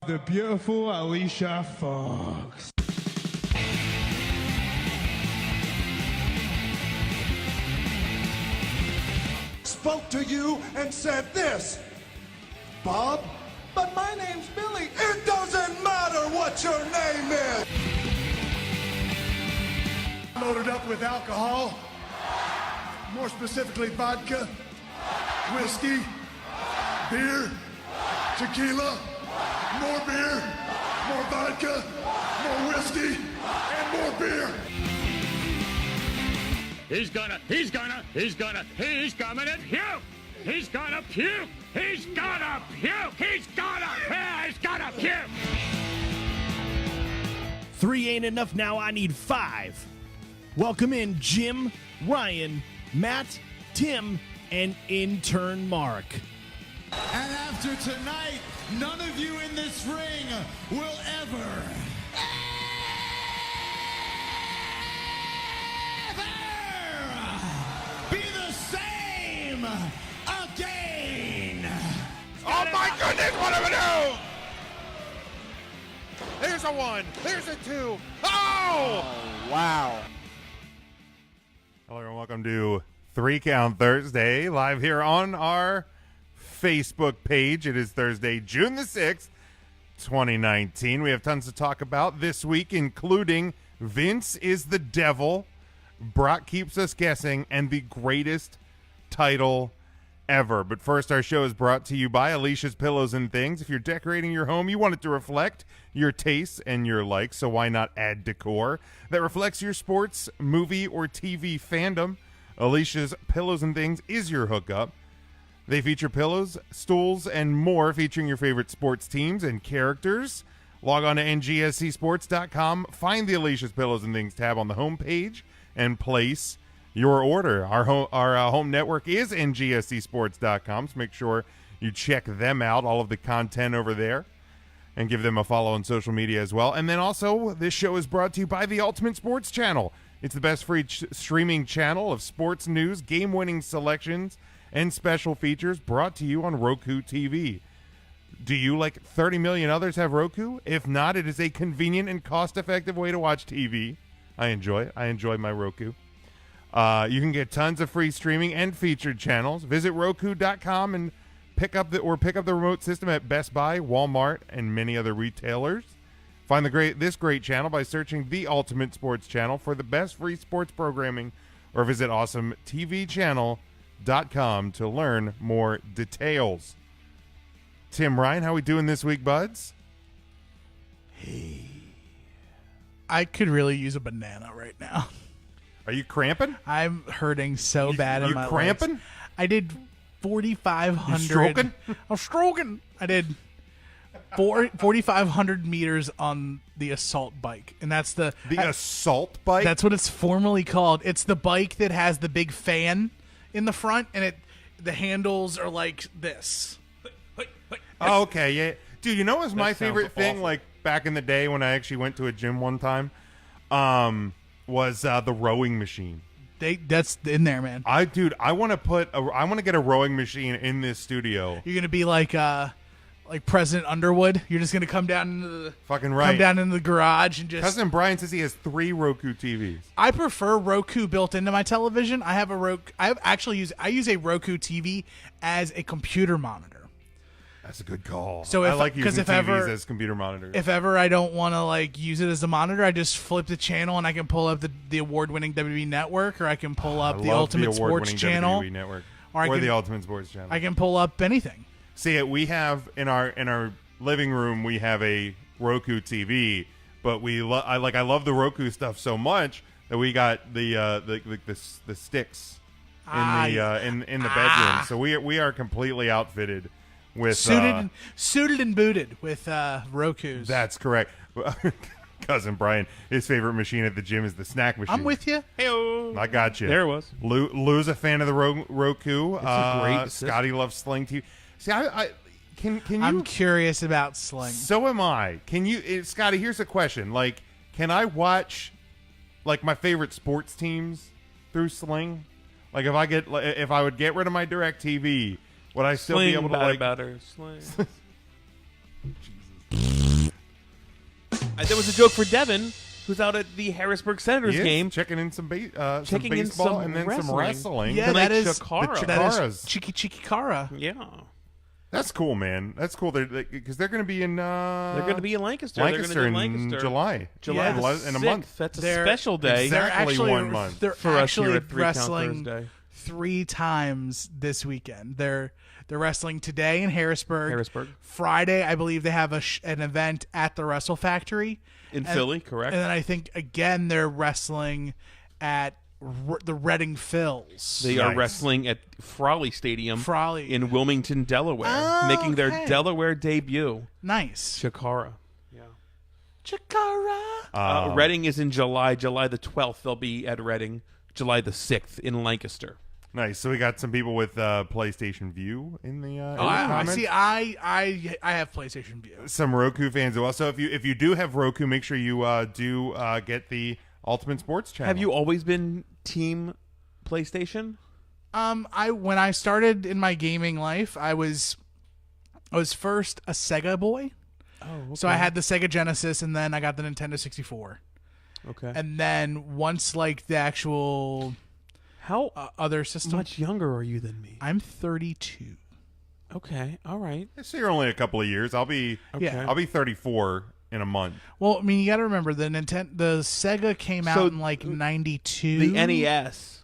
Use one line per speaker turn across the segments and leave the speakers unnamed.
The beautiful Alicia Fox.
Spoke to you and said this, Bob, but my name's Billy. It doesn't matter what your name is.
Loaded up with alcohol, more specifically vodka, whiskey, beer, tequila, more beer, more vodka, more whiskey, and more beer.
He's gonna puke! He's gonna puke! He's gonna puke!
3 ain't enough now, I need 5. Welcome in Jim, Ryan, Matt, Tim, and intern Mark.
And after tonight, none of you in this ring will ever be the same again.
Oh my goodness, what do we do? There's a 1, there's a 2. Oh!
Wow.
Hello and welcome to 3 Count Thursday, live here on our Facebook page. It is Thursday, June the 6th, 2019. We have tons to talk about this week, including Vince is the devil, Brock keeps us guessing, and the greatest title ever. But first, our show is brought to you by Alicia's Pillows and Things. If you're decorating your home, you want it to reflect your tastes and your likes, so why not add decor that reflects your sports, movie, or TV fandom? Alicia's Pillows and Things is your hookup. They feature pillows, stools, and more featuring your favorite sports teams and characters. Log on to NGSCSports.com, find the Alicia's Pillows and Things tab on the homepage, and place your order. Our home network is NGSCSports.com, so make sure you check them out, all of the content over there, and give them a follow on social media as well. And then also, this show is brought to you by the Ultimate Sports Channel. It's the best free streaming channel of sports news, game-winning selections, and special features brought to you on Roku TV. Do you, like 30 million others, have Roku? If not, it is a convenient and cost-effective way to watch TV. I enjoy my Roku. You can get tons of free streaming and featured channels. Visit Roku.com and pick up the remote system at Best Buy, Walmart, and many other retailers. Find this great channel by searching the Ultimate Sports Channel for the best free sports programming, or visit awesometvchannel.com to learn more details. Tim, Ryan, how we doing this week, buds?
Hey. I could really use a banana right now.
Are you cramping?
I'm hurting so bad in my legs.
You cramping?
I did 4,500.
You stroking?
I'm stroking. I did 4,500 meters on the assault bike, and that's the
assault bike.
That's what it's formally called. It's the bike that has the big fan in the front, and the handles are like this.
Oh, okay, yeah, dude. You know what was my favorite thing? Like back in the day when I actually went to a gym one time, was the rowing machine.
That's in there, man.
I want to get a rowing machine in this studio.
You're gonna be like President Underwood. You're just gonna come down into the
fucking right.
Come down into the garage and just.
Cousin Brian says he has 3 Roku TVs.
I prefer Roku built into my television. I have a Roku. I use a Roku TV as a computer monitor.
That's a good call.
So
I like using TVs as computer monitors.
If ever I don't want to use it as a monitor, I just flip the channel and I can pull up the award-winning WWE Network, or I can pull up the Ultimate Sports Channel,
WWE Network, or the Ultimate Sports Channel.
I can pull up anything.
See, we have in our living room we have a Roku TV, but I love the Roku stuff so much that we got the sticks in the bedroom. So we are completely outfitted. With
suited and booted with Rokus.
That's correct. Cousin Brian, his favorite machine at the gym is the snack machine.
I'm with you.
Hey-o. I got you.
There it was.
Lou's a fan of the Roku.
It's a great
Scotty loves Sling TV. See, can you?
I'm curious about Sling.
So am I. Can you, Scotty? Here's a question. Can I watch my favorite sports teams through Sling? If I would get rid of my DirecTV. Would I still be able to
batter, Sling.
Jesus.
There was a joke for Devin, who's out at the Harrisburg Senators game.
Checking in some baseball
and
then some wrestling.
Yeah,
Tonight,
that is
Chikara.
that is Chiki Kara.
Yeah.
That's cool, man. That's cool. Because they're going to be in.
They're going to be in Lancaster.
Lancaster in July.
July
the
in a month.
That's a special day.
Exactly
They're
1 month.
They're
For us here
actually
at 3 Count
wrestling
Thursday.
3 times this weekend. They're wrestling today in Harrisburg. Friday, I believe they have an event at the Wrestle Factory
in Philly, correct?
And then I think again they're wrestling at the Reading Phils.
They are wrestling at Frawley Stadium in Wilmington, Delaware, making their Delaware debut.
Nice.
Chikara. Yeah.
Chikara.
Reading is in July the 12th. They'll be at Reading July the 6th in Lancaster.
Nice. So we got some people with PlayStation View in the comments.
I have PlayStation View.
Some Roku fans as well. So if you do have Roku, make sure you do get the Ultimate Sports channel.
Have you always been team PlayStation?
When I started in my gaming life, I was first a Sega boy.
Oh, okay.
So I had the Sega Genesis, and then I got the Nintendo 64.
Okay.
And then once like the actual other system.
Much younger are you than me?
I'm 32.
Okay. All right.
So you're only a couple of years. I'll be 34 in a month.
Well, I mean, you got to remember the Sega came out in like 92.
The NES.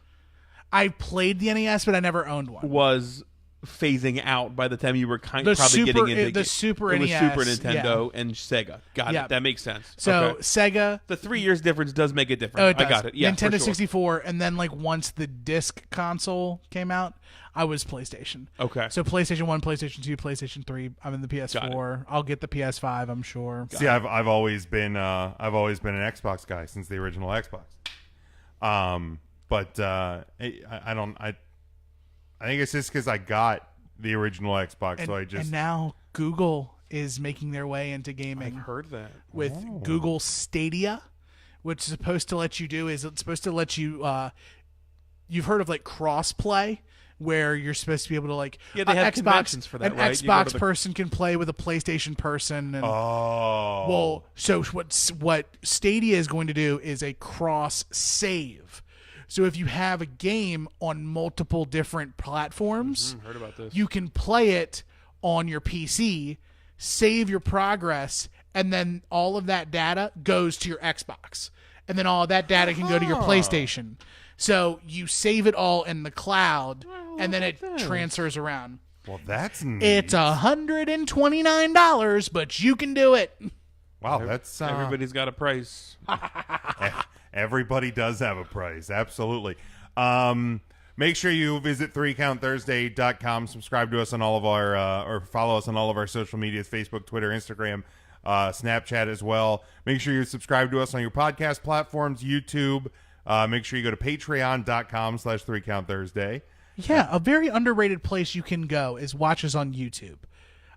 I played the NES, but I never owned one.
Was phasing out by the time you were getting into
the Super NES.
It was Super Nintendo and Sega. Got it. That makes sense.
So Sega,
the 3 years difference does make it different.
Oh, it does.
I got it. Yeah,
Nintendo
for sure.
64, and then like once the disc console came out, I was PlayStation.
Okay.
So PlayStation 1, PlayStation 2, PlayStation 3. I'm in the PS4. I'll get the PS5. I'm sure.
See, I've always been an Xbox guy since the original Xbox. But I think it's just because I got the original Xbox,
and now Google is making their way into gaming.
I've heard that
with Google Stadia, which is supposed to let you you've heard of like cross-play, where you're supposed to be able to like
they have conventions for that, right?
Xbox person can play with a PlayStation person. And, well, so what Stadia is going to do is a cross-save. So if you have a game on multiple different platforms,
heard about this.
You can play it on your PC, save your progress, and then all of that data goes to your Xbox. And then all of that data can go to your PlayStation. So you save it all in the cloud, and then it transfers around.
Well, that's neat.
It's $129, but you can do it.
Wow, that's
everybody's got a price.
Everybody does have a price. Absolutely. Make sure you visit 3countthursday.com. Subscribe to us on all of our, or follow us on all of our social medias, Facebook, Twitter, Instagram, Snapchat as well. Make sure you subscribe to us on your podcast platforms, YouTube. Make sure you go to patreon.com/3countthursday.
Yeah, a very underrated place you can go is watch us on YouTube.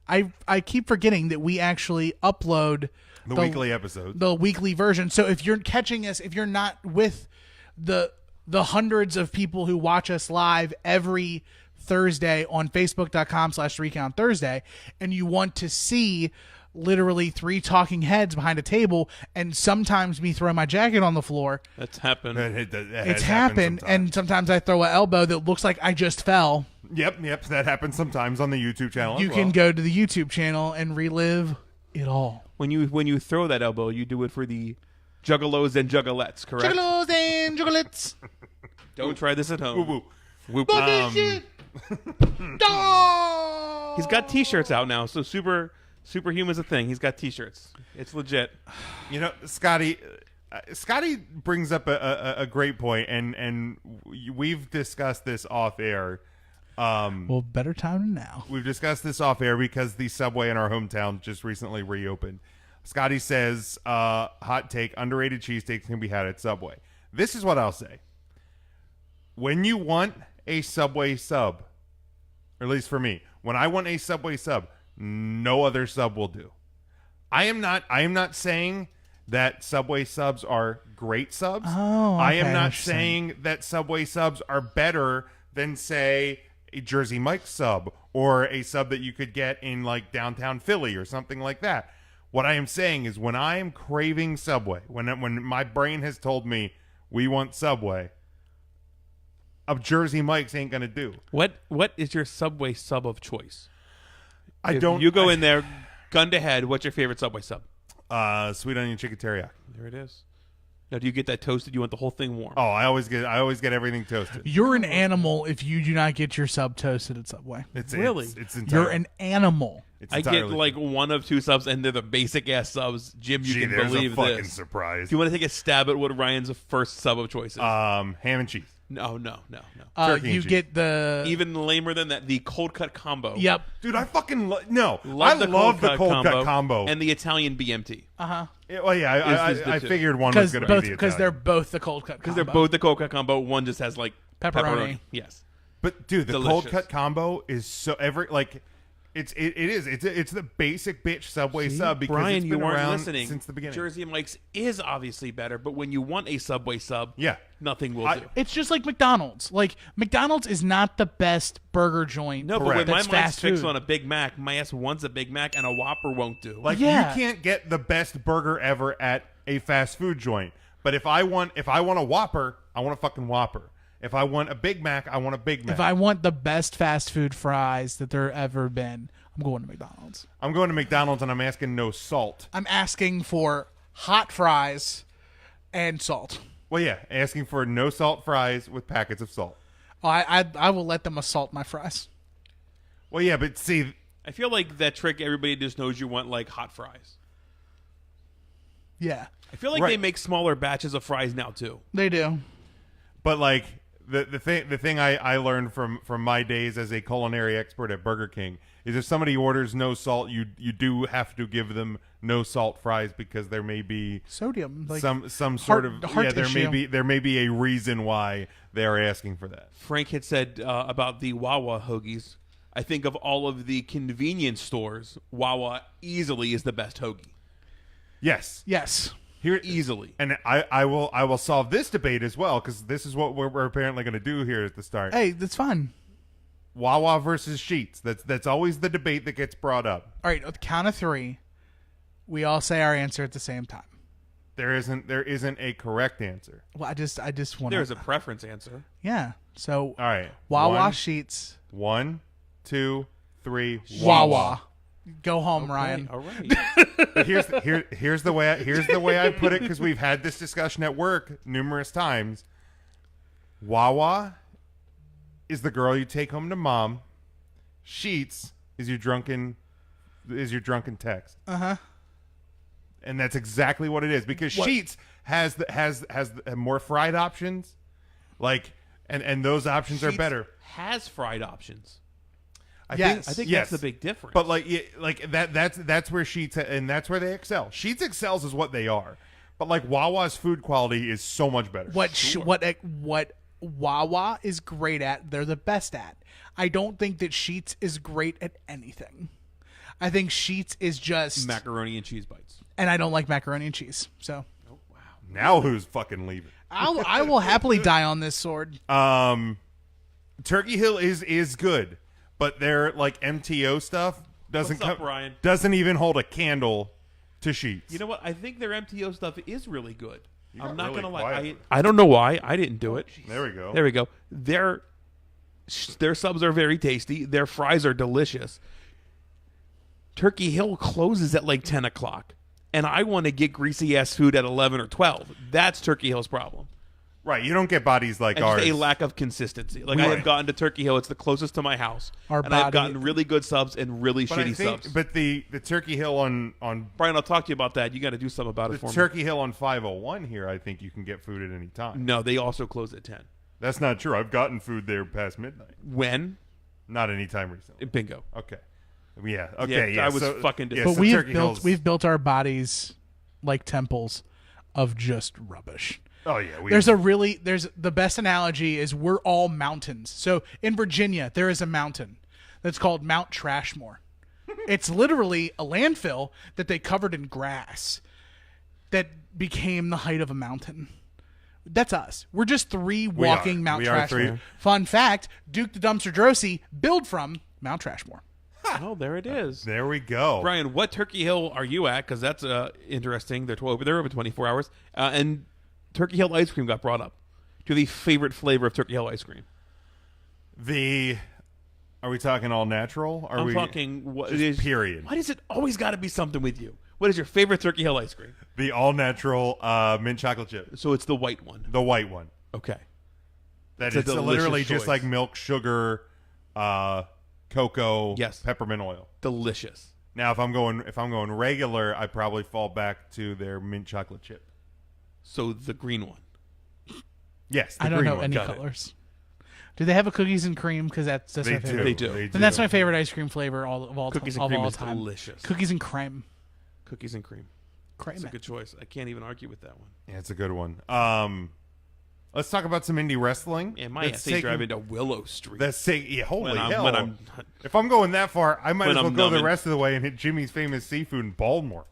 I keep forgetting that we actually upload
the weekly episode,
the weekly version. So if you're catching us, if you're not with the hundreds of people who watch us live every Thursday on Facebook.com/3countthursday, and you want to see literally 3 talking heads behind a table, and sometimes me throw my jacket on the floor.
That's happened.
It's happened, and sometimes I throw an elbow that looks like I just fell.
Yep, that happens sometimes on the YouTube channel.
You can go to the YouTube channel and relive it all.
When you throw that elbow, you do it for the juggalos and juggalettes, correct?
Juggalos and juggalettes.
Don't try this at home.
Woo
Whoop. He's got T-shirts out now, so Superhuman's a thing. He's got T-shirts. It's legit.
You know, Scotty brings up a great point, and we've discussed this off air.
Well, better time than now.
We've discussed this off air because the Subway in our hometown just recently reopened. Scotty says, hot take, underrated cheesesteaks can be had at Subway. This is what I'll say. When you want a Subway sub, or at least for me, when I want a Subway sub, no other sub will do. I am not saying that Subway subs are great subs.
Oh, okay,
I am not saying that Subway subs are better than, say, a Jersey Mike's sub or a sub that you could get in like downtown Philly or something like that. What I am saying is when I am craving Subway, when my brain has told me we want Subway, a Jersey Mike's ain't gonna do.
What is your Subway sub of choice?
I don't.
You go in there, gun to head. What's your favorite Subway sub?
Sweet onion chicken teriyaki.
There it is. Now, do you get that toasted? You want the whole thing warm?
Oh, I always get everything toasted.
You're an animal if you do not get your sub toasted at Subway.
Really?
It's
You're an animal.
I get like one of two subs, and they're the basic ass subs. Jim, you can believe
a fucking
this.
surprise.
Do you want to take a stab at what Ryan's first sub of choice is?
Ham and cheese.
No.
Turkey
You
and
get the
Even lamer than that, the cold cut combo.
Yep.
Dude, I fucking love
the
cold cut combo
and the Italian BMT.
Well, yeah,
Is the
I
two.
figured one was going to be the
because they're
Italian.
both the cold cut.
Because they're both the cold cut combo. One just has like
Pepperoni.
Yes.
But dude, the
Delicious.
cold cut combo is so it's the basic bitch Subway sub because
Brian,
it's
you
been
weren't
around
listening.
since the beginning.
Jersey Mike's is obviously better, but when you want a Subway sub,
Yeah.
nothing will do.
It's just like McDonald's. Like McDonald's is not the best burger joint.
No, but when my
that's
mind's
fast
fixed
food.
on a Big Mac, my ass wants a Big Mac, and a Whopper won't do.
Like
Yeah.
you can't get the best burger ever at a fast food joint. But if I want a Whopper, I want a fucking Whopper. If I want a Big Mac, I want a Big Mac.
If I want the best fast food fries that there ever been, I'm going to McDonald's.
I'm going to McDonald's and I'm asking no salt.
I'm asking for hot fries and salt.
Well, yeah, asking for no salt fries with packets of salt.
Oh, I will let them assault my fries.
Well, yeah, but see,
I feel like that trick, everybody just knows you want like hot fries.
Yeah,
I feel like
Right.
they make smaller batches of fries now too.
they do.
but like the thing I learned from my days as a culinary expert at Burger King is if somebody orders no salt, you do have to give them no salt fries because there may be
Sodium, like
some sort of
heart issue.
there may be a reason why they are asking for that.
Frank had said about the Wawa hoagies. I think of all of the convenience stores, Wawa easily is the best hoagie.
Yes.
Yes.
Here
Easily.
And I will solve this debate as well because this is what we're apparently going to do here at the start.
Hey, that's fun.
Wawa versus Sheetz. That's always the debate that gets brought up.
All right, at the count of three, we all say our answer at the same time.
There isn't a correct answer.
Well, I just want
There's a preference answer.
yeah. So
All right.
Wawa sheets,
1, 2, 3.
Wawa. Go home, Ryan.
All right.
But here's the way I put it because we've had this discussion at work numerous times. Wawa is the girl you take home to mom. Sheetz is your drunken text. And that's exactly what it is because Sheetz has more fried options, like and those options are
Sheetz
better.
Has fried options.
I
Yes.
I think
yes.
that's the big difference.
But that's where Sheetz and that's where they excel. Sheetz excels is what they are, but like Wawa's food quality is so much better.
What Wawa is great at, they're the best at. I don't think that Sheetz is great at anything. I think Sheetz is just
macaroni and cheese bites.
and I don't like macaroni and cheese. So
Now who's fucking leaving?
I will happily die on this sword.
Turkey Hill is good, but their like MTO stuff doesn't
What's up, Ryan?
doesn't even hold a candle to Sheetz.
You know what? I think their MTO stuff is really good. I'm not
really
gonna lie.
quiet.
I don't know why. I didn't do it.
There we go.
There we go. Their subs are very tasty. Their fries are delicious. Turkey Hill closes at like 10 o'clock, and I want to get greasy ass food at 11 or 12. That's Turkey Hill's problem.
Right, you don't get bodies like
And
ours.
just a lack of consistency. Like I
Right.
have gotten to Turkey Hill; it's the closest to my house,
Our
and I've
body-
gotten really good subs and really
but I
shitty
think,
subs.
but the Turkey Hill on
Brian, I'll talk to you about that. You got to do something about
the
it for me.
Turkey Hill on 501 here, I think you can get food at any time.
No, they also close at 10.
That's not true. I've gotten food there past midnight.
When?
Not any time recently.
Bingo.
Okay. Yeah. Okay. Yeah.
I was
so,
fucking
yeah,
But
so
we've
Turkey Hill's-
built our bodies like temples of just rubbish.
Oh yeah.
There's the best analogy is we're all mountains. So in Virginia, there is a mountain that's called Mount Trashmore. It's literally a landfill that they covered in grass that became the height of a mountain. That's us. We're just three walking Mount
We are
Trashmore.
three.
Fun fact, Duke the Dumpster Drosy billed from Mount Trashmore.
Oh, there it is.
There we go.
Brian, what Turkey Hill are you at? Because that's interesting. They're over 24 hours. And Turkey Hill ice cream got brought up. Do you have a favorite flavor of Turkey Hill ice cream?
Are we talking all natural?
I'm talking what
just
it is.
Period.
Why does it always got to be something with you? What is your favorite Turkey Hill ice cream?
The all natural mint chocolate chip.
So it's the white one.
The white one.
Okay.
That
It's
is
a
literally
delicious
just
choice.
like milk, sugar, cocoa, peppermint oil.
Delicious.
Now, if I'm going regular, I probably fall back to their mint chocolate chip.
So the green one.
Yes, the
I don't
green
know
one.
any
Got it.
colors. Do they have a cookies and cream? Because that's
They
my favorite.
do.
They do.
And that's my favorite ice cream flavor of all
Cookies
time.
and cream
of all
is
time.
delicious.
Cookies and cream.
Cookies and cream.
Cream.
That's a good choice. I can't even argue with that one.
Yeah, it's a good one. Let's talk about some indie wrestling.
And my essay drive into Willow Street.
Holy hell.
When I'm
if I'm going that far, I might as well
I'm
go the
numbing.
rest of the way and hit Jimmy's Famous Seafood in Baltimore.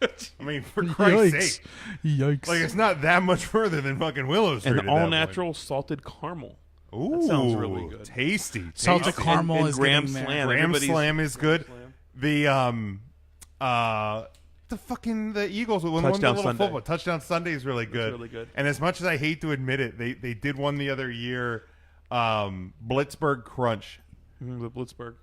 I mean, for Christ's sake.
Yikes.
Like, it's not that much further than fucking Willow Street.
and
at that
all
point.
natural salted caramel.
Ooh,
That sounds really good.
Tasty.
Salted
tasty.
caramel
and
is
Graham
getting there.
Slam.
Graham
Everybody's-
Slam is good.
Slam.
The Eagles when
Touchdown
won the little
Sunday.
football. Touchdown Sunday is really good.
really good.
And as much as I hate to admit it, they did one the other year. Blitzburg Crunch.
The Blitzburg.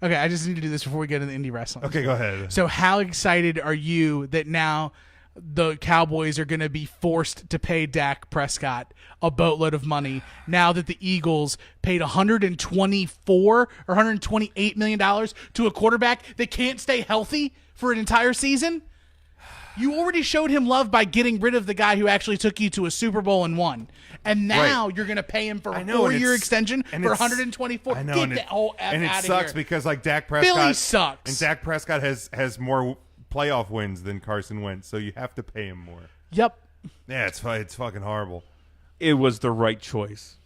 Okay, I just need to do this before we get into indie wrestling.
Okay, go ahead.
So how excited are you that now the Cowboys are going to be forced to pay Dak Prescott a boatload of money now that the Eagles paid $124 or $128 million to a quarterback that can't stay healthy for an entire season? You already showed him love by getting rid of the guy who actually took you to a Super Bowl and won. And now you're going to pay him for a 4-year extension for $124.
I know,
Get
and
that whole F
and it
out of
sucks
here.
because like Dak Prescott
Billy sucks.
and Dak Prescott has more playoff wins than Carson Wentz, so you have to pay him more.
Yep.
Yeah, it's fucking horrible.
It was the right choice.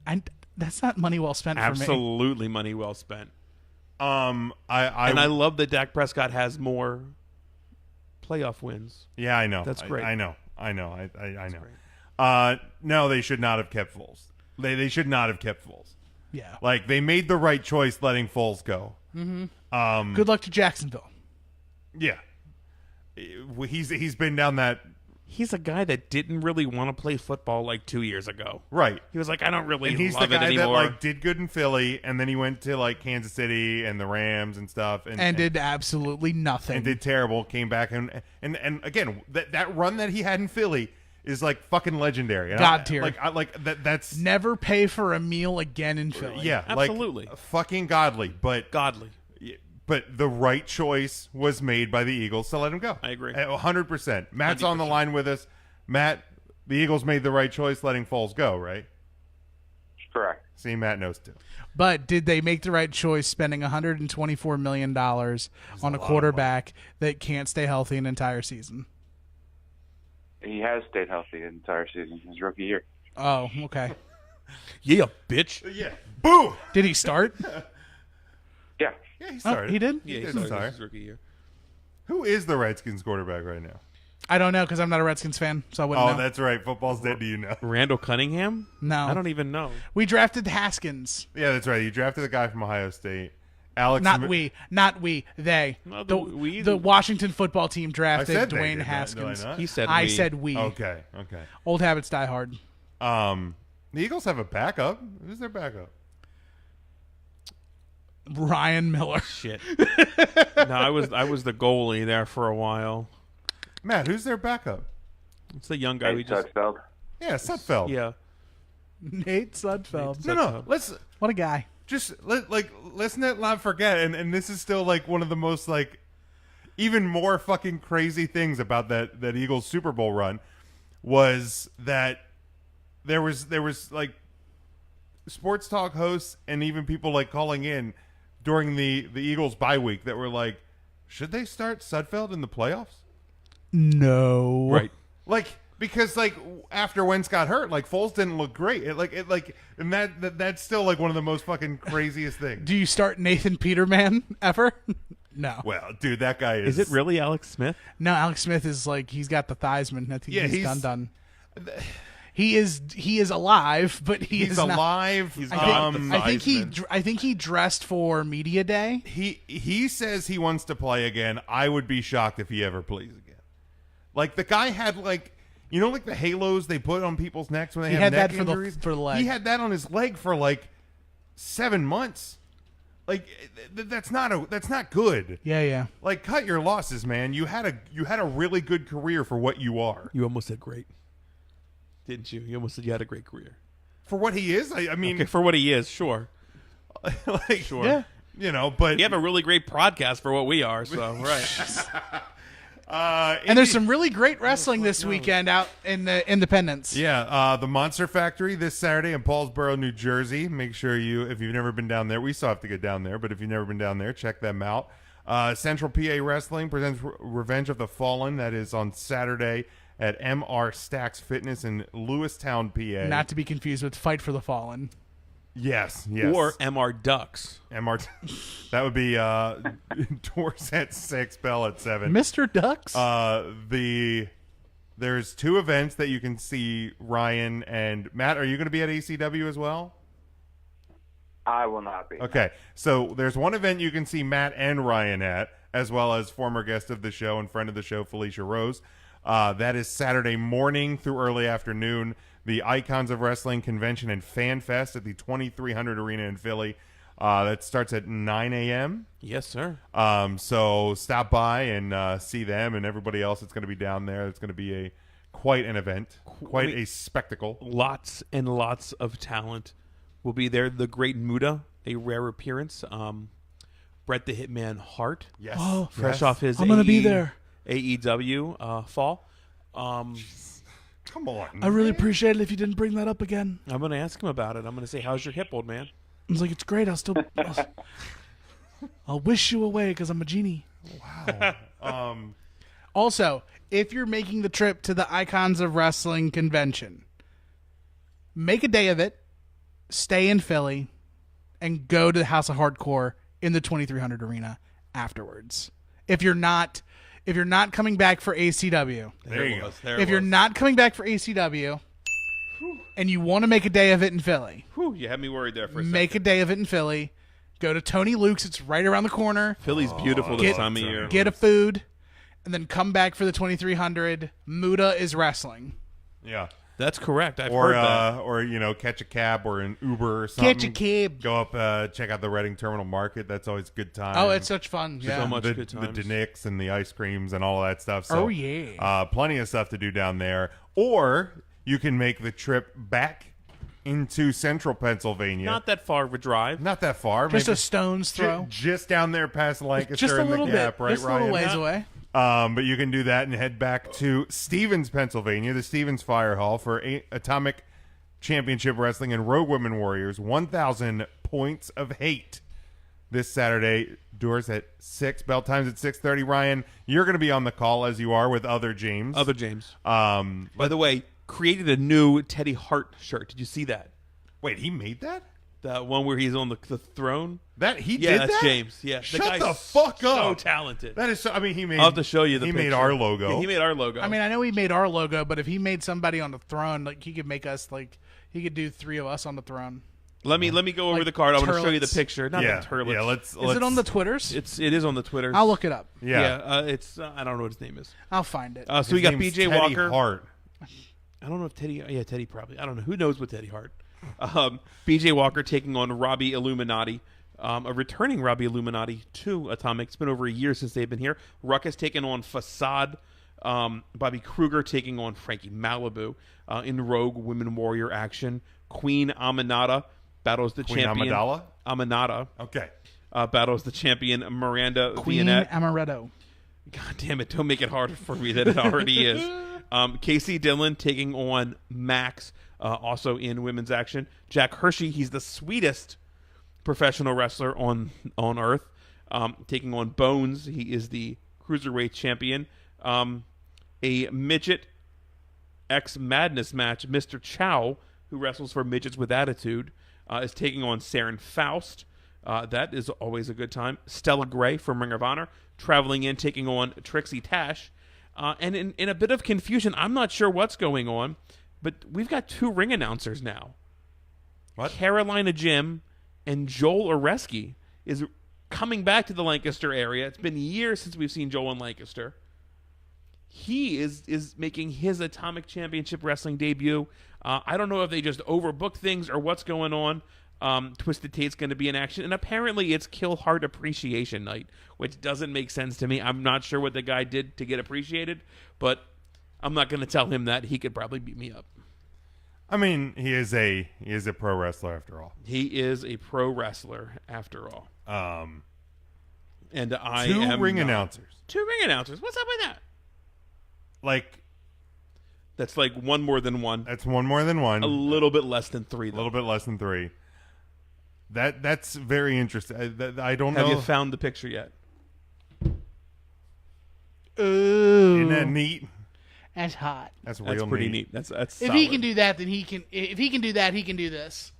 And that's not money well spent for me.
Absolutely money well spent.
I
love that Dak Prescott has more playoff wins.
Yeah, I know.
That's great.
I know. I know. No, they should not have kept Foles. They should not have kept Foles.
Yeah.
Like, they made the right choice letting Foles go.
Mm-hmm. Good luck to Jacksonville.
Yeah. He's been down that.
He's a guy that didn't really want to play football like 2 years ago.
Right.
He was like, I don't really
And he's
love
the guy
it
that
anymore.
like did good in Philly, and then he went to like Kansas City and the Rams and stuff,
And did absolutely nothing.
and did terrible. Came back and again that run that he had in Philly is like fucking legendary. And
God tier.
That's
Never pay for a meal again in Philly.
yeah,
Absolutely.
like, fucking godly. But the right choice was made by the Eagles to let him go.
I agree.
100%. Matt's on the line with us. Matt, the Eagles made the right choice letting Foles go, right?
Correct.
See, Matt knows too.
But did they make the right choice spending $124 million on a quarterback that can't stay healthy an entire season?
He has stayed healthy the entire season, his rookie year.
Oh, okay.
Yeah, bitch.
Yeah. Boo!
Did he start?
Yeah.
Yeah, he started.
he did?
Yeah, he
did
started
start.
his rookie year.
Who is the Redskins quarterback right now?
I don't know because I'm not a Redskins fan, so I wouldn't know.
That's right. Football's dead to you now.
Randall Cunningham?
No.
I don't even know.
We drafted Haskins.
Yeah, that's right. You drafted the guy from Ohio State. Alex.
Not we. They.
No,
the Washington football team
I
drafted
said they,
Dwayne
didn't I?
Haskins.
Did I not?
He said
I
we.
said we.
Okay.
Old habits die hard.
The Eagles have a backup. Who's their backup?
Ryan Miller.
Shit. No, I was the goalie there for a while.
Matt, who's their backup?
It's the young guy we just.
Sudfeld.
Yeah, Sudfeld.
Yeah.
Nate Sudfeld.
No. Let's
What a guy.
just let's not forget. And this is still like one of the most like even more fucking crazy things about that Eagles Super Bowl run was that there was like sports talk hosts and even people like calling in during the Eagles bye week that were like, should they start Sudfeld in the playoffs?
No.
Right.
Like, because like after Wentz got hurt, like Foles didn't look great. And that's still like one of the most fucking craziest things.
Do you start Nathan Peterman ever? No.
Well, dude, that guy is.
Is it really Alex Smith?
No, Alex Smith is like he's got the Theismann. I think
Yeah,
he's
he's-
done. He is alive, but he's not,
alive.
He's
I think he dressed for media day.
He says he wants to play again. I would be shocked if he ever plays again. Like the guy had like the halos they put on people's necks when they have neck injuries.
For the leg.
He had that on his leg for like 7 months. Like that's not good.
Yeah.
Like cut your losses, man. You had a really good career for what you are.
You almost said great, didn't you? You almost said you had a great career
For what he is. I mean,
okay, for what he is, sure.
like
Sure.
Yeah.
But
You have a really great podcast for what we are, so right.
And there's some really great wrestling this weekend out in the Independence.
Yeah, the Monster Factory this Saturday in Paulsboro, New Jersey. Make sure if you've never been down there, we still have to get down there, but if you've never been down there, check them out. Central PA Wrestling presents Revenge of the Fallen. That is on Saturday at MR Stacks Fitness in Lewistown, PA.
Not to be confused with Fight for the Fallen.
Yes.
Or MR Ducks.
That would be doors at 6, bell at 7.
Mr. Ducks?
There's 2 events that you can see, Ryan and Matt. Are you going to be at ACW as well?
I will not be.
Okay, so there's one event you can see Matt and Ryan at, as well as former guest of the show and friend of the show, Felicia Rose. That is Saturday morning through early afternoon. The Icons of Wrestling Convention and Fan Fest at the 2300 Arena in Philly. That starts at 9 a.m.
Yes, sir.
So stop by and see them and everybody else that's going to be down there. It's going to be quite an event, quite a spectacle.
Lots and lots of talent will be there. The Great Muda, a rare appearance. Bret the Hitman Hart.
Yes.
Oh,
fresh off his
I'm going to be there.
AEW fall.
Come on.
I really appreciate it if you didn't bring that up again.
I'm going to ask him about it. I'm going to say, how's your hip, old man?
I was like, it's great. I'll wish you away because I'm a genie.
Wow.
Also, if you're making the trip to the Icons of Wrestling convention, make a day of it, stay in Philly, and go to the House of Hardcore in the 2300 Arena afterwards. If you're not coming back for ACW,
There
you're not coming back for ACW, and you want to make a day of it in Philly,
You had me worried there for a second.
make a day of it in Philly. Go to Tony Luke's. It's right around the corner.
Philly's beautiful this time of year.
Get a food, and then come back for the 2300. Muda is wrestling.
Yeah.
That's correct. I've heard that.
Or catch a cab or an Uber or something.
Catch a cab.
Go up, check out the Reading Terminal Market. That's always a good time.
Oh, it's such fun. Yeah.
So much
the
good times.
Danicks and the ice creams and all that stuff. So,
Oh, yeah.
plenty of stuff to do down there. Or you can make the trip back into central Pennsylvania.
Not that far of a drive.
Not that far.
Just
maybe
a stone's throw.
Just down there past Lancaster
Just a
and
little
the Gap,
bit.
right,
Just a little
Ryan?
ways away.
But you can do that and head back to Stevens, Pennsylvania, the Stevens Fire Hall for Atomic Championship Wrestling and Rogue Women Warriors, 1,000 Points of Hate. This Saturday, doors at 6, bell times at 6:30. Ryan, you're going to be on the call as you are with Other James.
Other James. By the way, created a new Teddy Hart shirt. Did you see that?
Wait, he made that?
That one where he's on the throne?
That he
Yeah,
did
that's
that?
James. Yeah.
Shut
guy's
the fuck up.
So talented.
That is so, I mean, he made
I'll have to show you the
He
picture.
made our logo.
Yeah, he made our logo.
I mean, I know he made our logo, but if he made somebody on the throne, like he could make us he could do 3 of us on the throne.
Let me go over
Like
the card. I want to show you the
turlets.
picture. Not
yeah,
the turlets.
yeah. Let's.
Is it on the Twitters?
It is on the Twitter.
I'll look it up.
Yeah.
It's I don't know what his name is.
I'll find it.
So we got
His name's
BJ
Teddy
Walker.
Hart.
I don't know if Teddy. Yeah, Teddy probably. I don't know. Who knows with Teddy Hart? BJ Walker taking on Robbie Illuminati. A returning Robbie Illuminati to Atomic. It's been over a year since they've been here. Ruckus taking on Facade. Bobby Kruger taking on Frankie Malibu in Rogue Women Warrior action. Queen Aminata battles the
Queen
champion.
Amidala?
Aminata
Okay.
battles the champion Miranda
Queen
Vianette.
Amaretto.
God damn it! Don't make it harder for me than it already is. Casey Dillon taking on Max, also in women's action. Jack Hershey, he's the sweetest professional wrestler on earth, taking on Bones. He is the cruiserweight champion. A midget X Madness match. Mr. Chow, who wrestles for midgets with attitude, is taking on Saren Faust. That is always a good time. Stella Gray from Ring of Honor traveling in, taking on Trixie Tash. And in a bit of confusion, I'm not sure what's going on. But we've got 2 ring announcers now.
What?
Carolina Jim and Joel Oreski is coming back to the Lancaster area. It's been years since we've seen Joel in Lancaster. He is making his Atomic Championship Wrestling debut. I don't know if they just overbooked things or what's going on. Twisted Tate's going to be in action, and apparently it's Kill Heart Appreciation Night, which doesn't make sense to me. I'm not sure what the guy did to get appreciated, but I'm not going to tell him that. He could probably beat me up.
I mean, he is a pro wrestler after all.
He is a pro wrestler after all. And I
2
am
ring
not.
announcers.
2 ring announcers. What's up with that?
Like,
that's like 1 more than 1.
That's 1 more than 1.
A little bit less than 3, though.
A little bit less than 3. That's very interesting. I don't know.
Have you found the picture yet?
Ooh.
Isn't that neat?
That's hot.
That's
pretty neat. That's
if
solid.
he can do that, then he can. If he can do that, he can do this.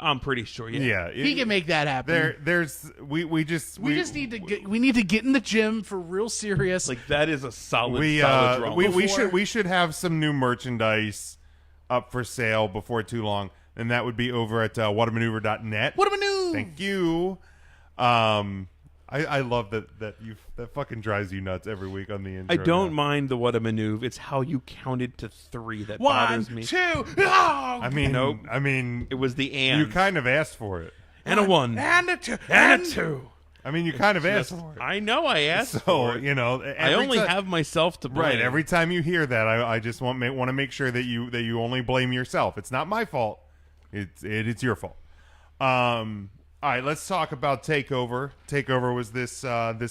I'm pretty sure. Yeah.
He can make that happen.
We just
need to get in the gym for real serious.
Like, that is a solid.
solid
draw.
we should have some new merchandise up for sale before too long, and that would be over at whatamaneuver.net.
What a maneuver!
Thank you. I love that fucking drives you nuts every week on the intro.
I don't mind the what a maneuver. It's how you counted to 3 that bothers me.
1, 2. Oh,
I mean,
nope.
I mean,
it was the and.
You kind of asked for it.
And a 1.
And a 2.
And a 2.
I mean, you kind of asked for it.
I know I asked for
So,
it.
you know,
I only have myself to blame.
Right. Every time you hear that, I just want to make sure that you only blame yourself. It's not my fault. It's your fault. All right, let's talk about TakeOver. TakeOver was this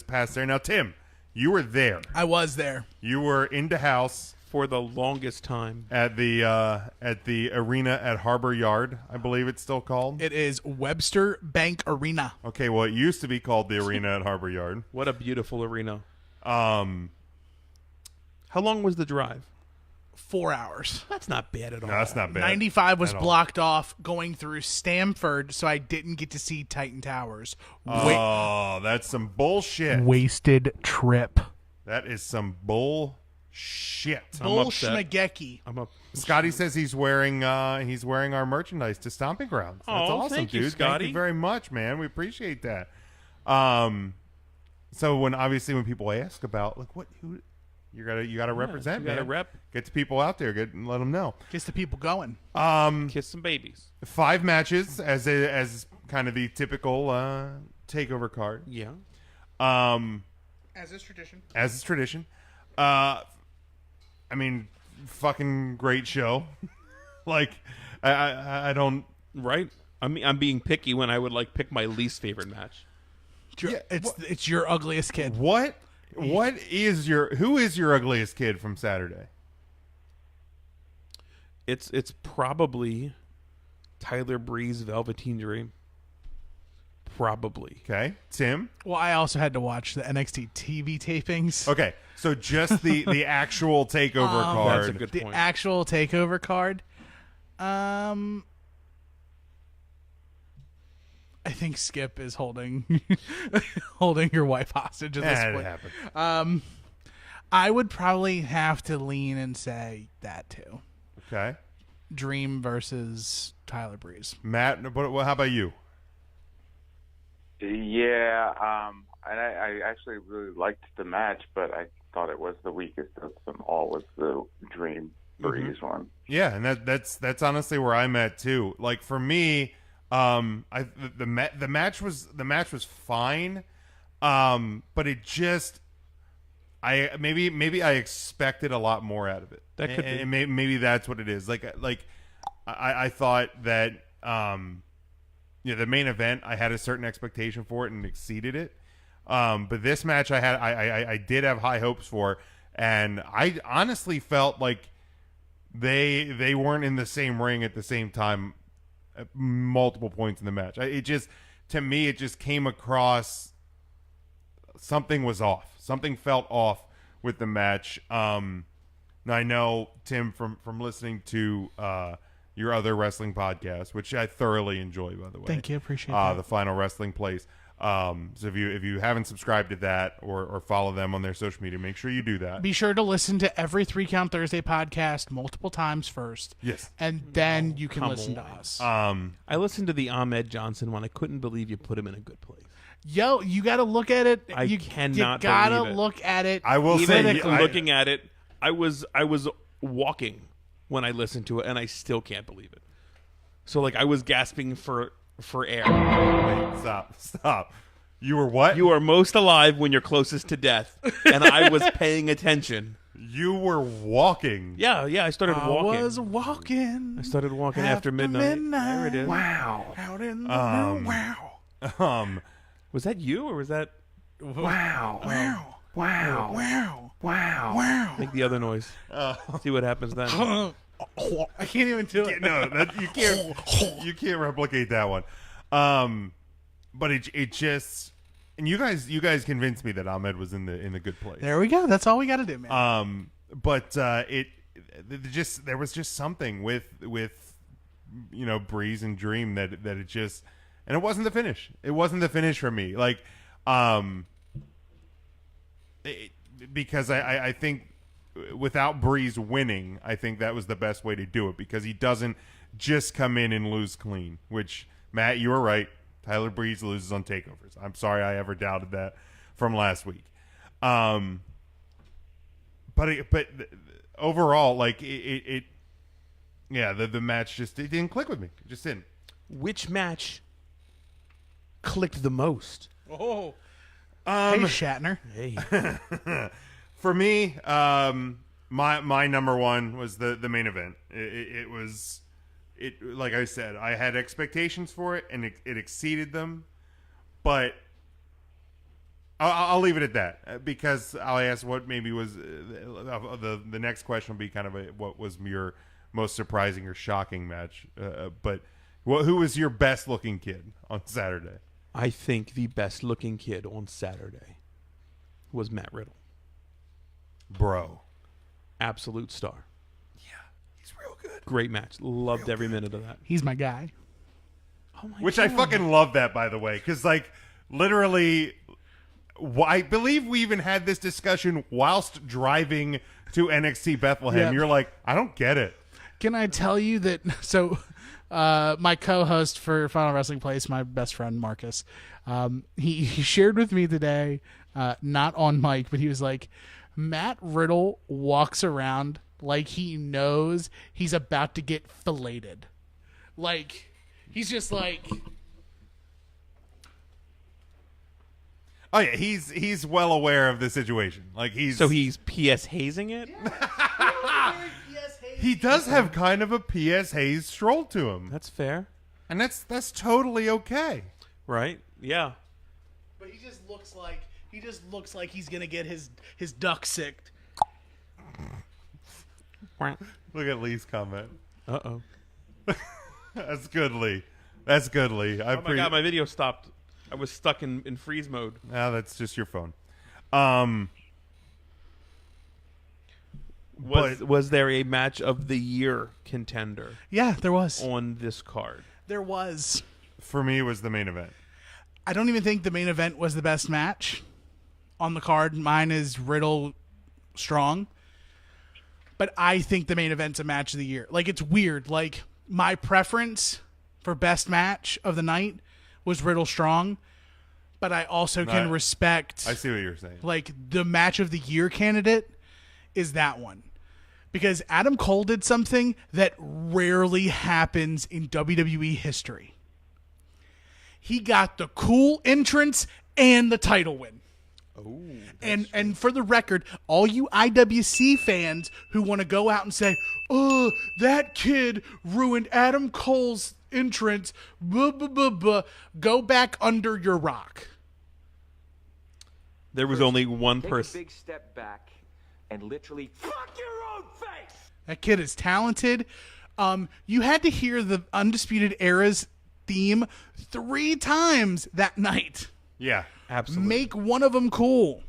past there. Now, Tim, you were there.
I was there.
You were into house
for the longest time
at the arena at Harbor Yard, I believe it's still called.
It is Webster Bank Arena.
Okay, well, it used to be called the arena at Harbor Yard.
What a beautiful arena. How long was the drive?
4 hours.
That's not bad at all.
No, that's not bad.
95 was blocked off going through Stamford, so I didn't get to see Titan Towers.
Oh, that's some bullshit.
Wasted trip.
That is some bullshit.
Bullshmageki.
Scotty says he's wearing our merchandise to Stomping Grounds. That's awesome,
thank
dude.
you, Scotty.
Thank you very much, man. We appreciate that. So when people ask about like who you gotta represent,
you gotta
man.
rep.
Get the people out there, let them know.
Gets the people going.
Kiss some babies.
5 matches as kind of the typical TakeOver card.
Yeah.
As is tradition.
As is tradition. I mean, fucking great show. Like, I don't.
Right. I'm being picky when I would pick my least favorite match.
It's your ugliest kid.
Who is your ugliest kid from Saturday?
It's probably Tyler Breeze, Velveteen Dream. Probably.
Okay, Tim.
Well, I also had to watch the NXT TV tapings.
Okay, so just the actual TakeOver card.
That's a good point.
The actual TakeOver card. I think Skip is holding your wife hostage at this point.
It happened.
I would probably have to lean and say that too.
Okay.
Dream versus Tyler Breeze.
Matt, how about you?
Yeah, and I actually really liked the match, but I thought it was the weakest of them all. Was the Dream Breeze one?
Yeah, and that's honestly where I'm at too. Like for me, the match was fine, but it just maybe I expected a lot more out of it.
That could
and maybe that's what it is. Like I thought that the main event I had a certain expectation for it and exceeded it. But this match I did have high hopes for, and I honestly felt like they weren't in the same ring at the same time at multiple points in the match. To me it just came across something was off. Something felt off with the match. Now I know, Tim, from listening to your other wrestling podcast, which I thoroughly enjoy, by the way.
Thank you, appreciate that.
The Final Wrestling Place. So if you haven't subscribed to that or follow them on their social media, make sure you do that.
Be sure to listen to every 3 Count Thursday podcast multiple times first.
Yes.
And then you can listen to us.
I listened to the Ahmed Johnson one. I couldn't believe you put him in a good place.
Yo, you got to look at it.
You cannot
You got to
believe it.
look at it.
I will
Even
say,
looking at it, I was walking when I listened to it, and I still can't believe it. So like I was gasping for air.
Wait, stop. You were what?
You are most alive when you're closest to death, and I was paying attention.
You were walking.
Yeah, I started walking.
I was walking.
I started walking after midnight. There it is.
Wow.
Out in the wow.
Was that you or was that?
Wow. Wow. Wow. Wow. Wow.
Make the other noise. See what happens then.
I can't even do it.
No, you can't replicate that one. But it just, and you guys convinced me that Ahmed was in the good place.
There we go. That's all we got to do, man.
But there was just something with Breeze and Dream that it just, and it wasn't the finish. It wasn't the finish for me. Like, because I think without Breeze winning, I think that was the best way to do it, because he doesn't just come in and lose clean. Which, Matt, you were right. Tyler Breeze loses on takeovers. I'm sorry I ever doubted that from last week. But overall, like the match just, it didn't click with me. It just didn't.
Which match clicked the most?
Oh, hey Shatner.
Hey.
For me, my number one was the main event. It was. Like I said, I had expectations for it, and it exceeded them. But I'll leave it at that, because I'll ask what maybe was the next question will be kind of what was your most surprising or shocking match. But who was your best looking kid on Saturday?
I think the best looking kid on Saturday was Matt Riddle.
Bro,
absolute star.
Real good.
Great match. Loved every minute of that.
He's my guy.
Oh my
Which
God.
I fucking love that, by the way, because like literally, I believe we even had this discussion whilst driving to NXT Bethlehem.
Yep.
You're like, I don't get it.
Can I tell you that? So, my co-host for Final Wrestling Place, my best friend Marcus, he shared with me today, not on mic, but he was like, Matt Riddle walks around like he knows he's about to get filleted. Like, he's just like...
Oh yeah, he's well aware of the situation. Like he's
P.S. hazing it?
He does have kind of a P.S. Hayes stroll to him.
That's fair.
And that's totally okay.
Right? Yeah.
But he just looks like he's gonna get his duck sicked.
Look at Lee's comment.
Uh-oh.
That's good, Lee. That's good, Lee.
Oh my God, my video stopped. I was stuck in freeze mode.
Ah, that's just your phone.
Was there a match of the year contender?
Yeah, there was.
On this card.
There was.
For me, it was the main event.
I don't even think the main event was the best match on the card. Mine is Riddle Strong. But I think the main event's a match of the year. Like, it's weird. Like, my preference for best match of the night was Riddle Strong. But I also can respect...
I see what you're saying.
Like, the match of the year candidate is that one. Because Adam Cole did something that rarely happens in WWE history. He got the cool entrance and the title win.
Oh,
and for the record, all you IWC fans who want to go out and say, "Oh, that kid ruined Adam Cole's entrance," blah, blah, blah, blah, go back under your rock.
There was only one person.
Take a big step back and literally fuck your own face.
That kid is talented. You had to hear the Undisputed Era's theme 3 times that night.
Yeah, absolutely.
Make one of them cool.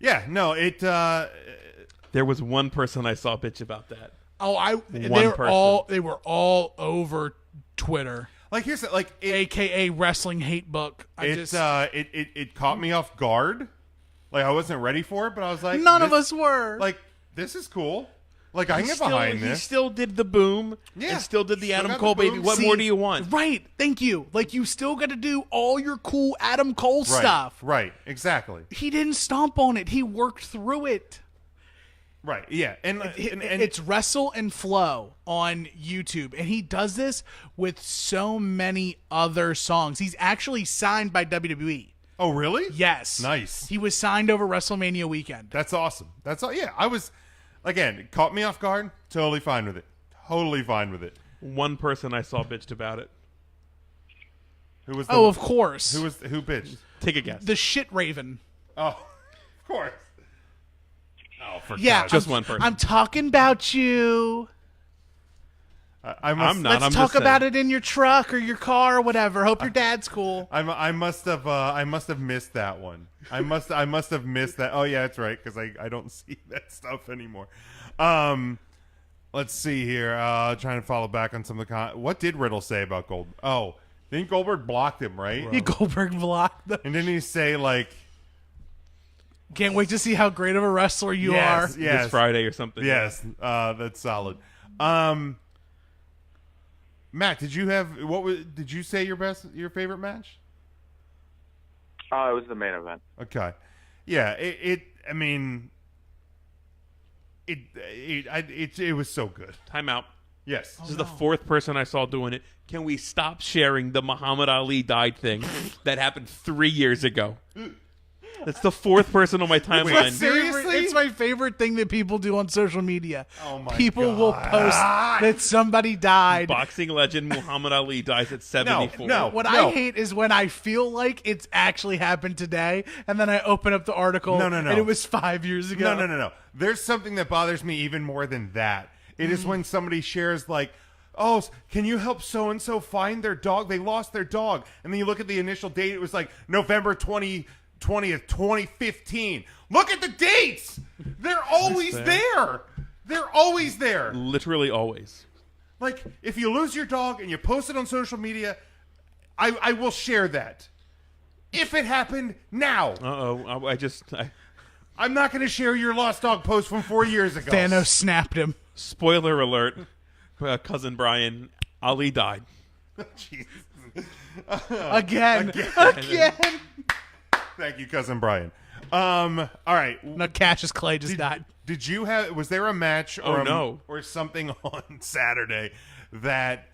Yeah, no, it.
There was one person I saw bitch about that.
Oh, they were all over Twitter.
Like here's like
AKA wrestling hate book.
It caught me off guard. Like I wasn't ready for it, but I was like,
none of us were.
Like this is cool. Like I can get behind this.
He still did the boom.
Yeah.
And still did the
Still
Adam
got
Cole
the
baby.
boom.
What more do you want?
Right. Thank you. Like you still got to do all your cool Adam Cole stuff.
Right. Exactly.
He didn't stomp on it. He worked through it.
Right. Yeah. And
it's Wrestle and Flow on YouTube, and he does this with so many other songs. He's actually signed by WWE.
Oh, really?
Yes.
Nice.
He was signed over WrestleMania weekend.
That's awesome. That's all. Yeah. I was, again, it caught me off guard. Totally fine with it. Totally fine with it.
One person I saw bitched about it.
Who was?
Of course.
Who bitched?
Take a guess.
The shit Raven.
Oh, of course. Oh, for
Yeah,
God.
Just one person.
I'm talking about you.
I'm not.
Let's
I'm
talk
just
about
saying.
it in your truck or your car or whatever. Hope your dad's cool.
I must have missed that one. I must have missed that. Oh yeah, that's right, because I don't see that stuff anymore. Let's see here. Trying to follow back on some of the what did Riddle say about Gold? Oh, I think Goldberg blocked him, right?
Yeah, Goldberg blocked them.
And didn't he say like,
Can't wait to see how great of a wrestler you are.
Yes.
This Friday or something.
Yes, that's solid. Matt, did you say your favorite match?
It was the main event.
Okay. Yeah, it was so good.
Time out.
Yes.
This is the fourth person I saw doing it. Can we stop sharing the Muhammad Ali died thing that happened 3 years ago? That's the fourth person on my timeline.
Seriously?
It's my favorite thing that people do on social media.
Oh my
People
God.
will post that somebody died.
Boxing legend Muhammad Ali dies at 74.
No.
What I hate is when I feel like it's actually happened today, and then I open up the article,
No.
and it was 5 years ago.
No. There's something that bothers me even more than that. It is when somebody shares like, oh, can you help so-and-so find their dog? They lost their dog. And then you look at the initial date. It was like November 20th, 2015. Look at the dates. They're always there. They're always there.
Literally always.
Like, if you lose your dog and you post it on social media, I will share that. If it happened now. I'm not going to share your lost dog post from 4 years ago.
Thanos snapped him.
Spoiler alert. Cousin Brian, Ali died.
Jesus.
Again.
Thank you, Cousin Brian. All right.
No, Cassius Clay just died.
Did you have? Was there a match or or something on Saturday that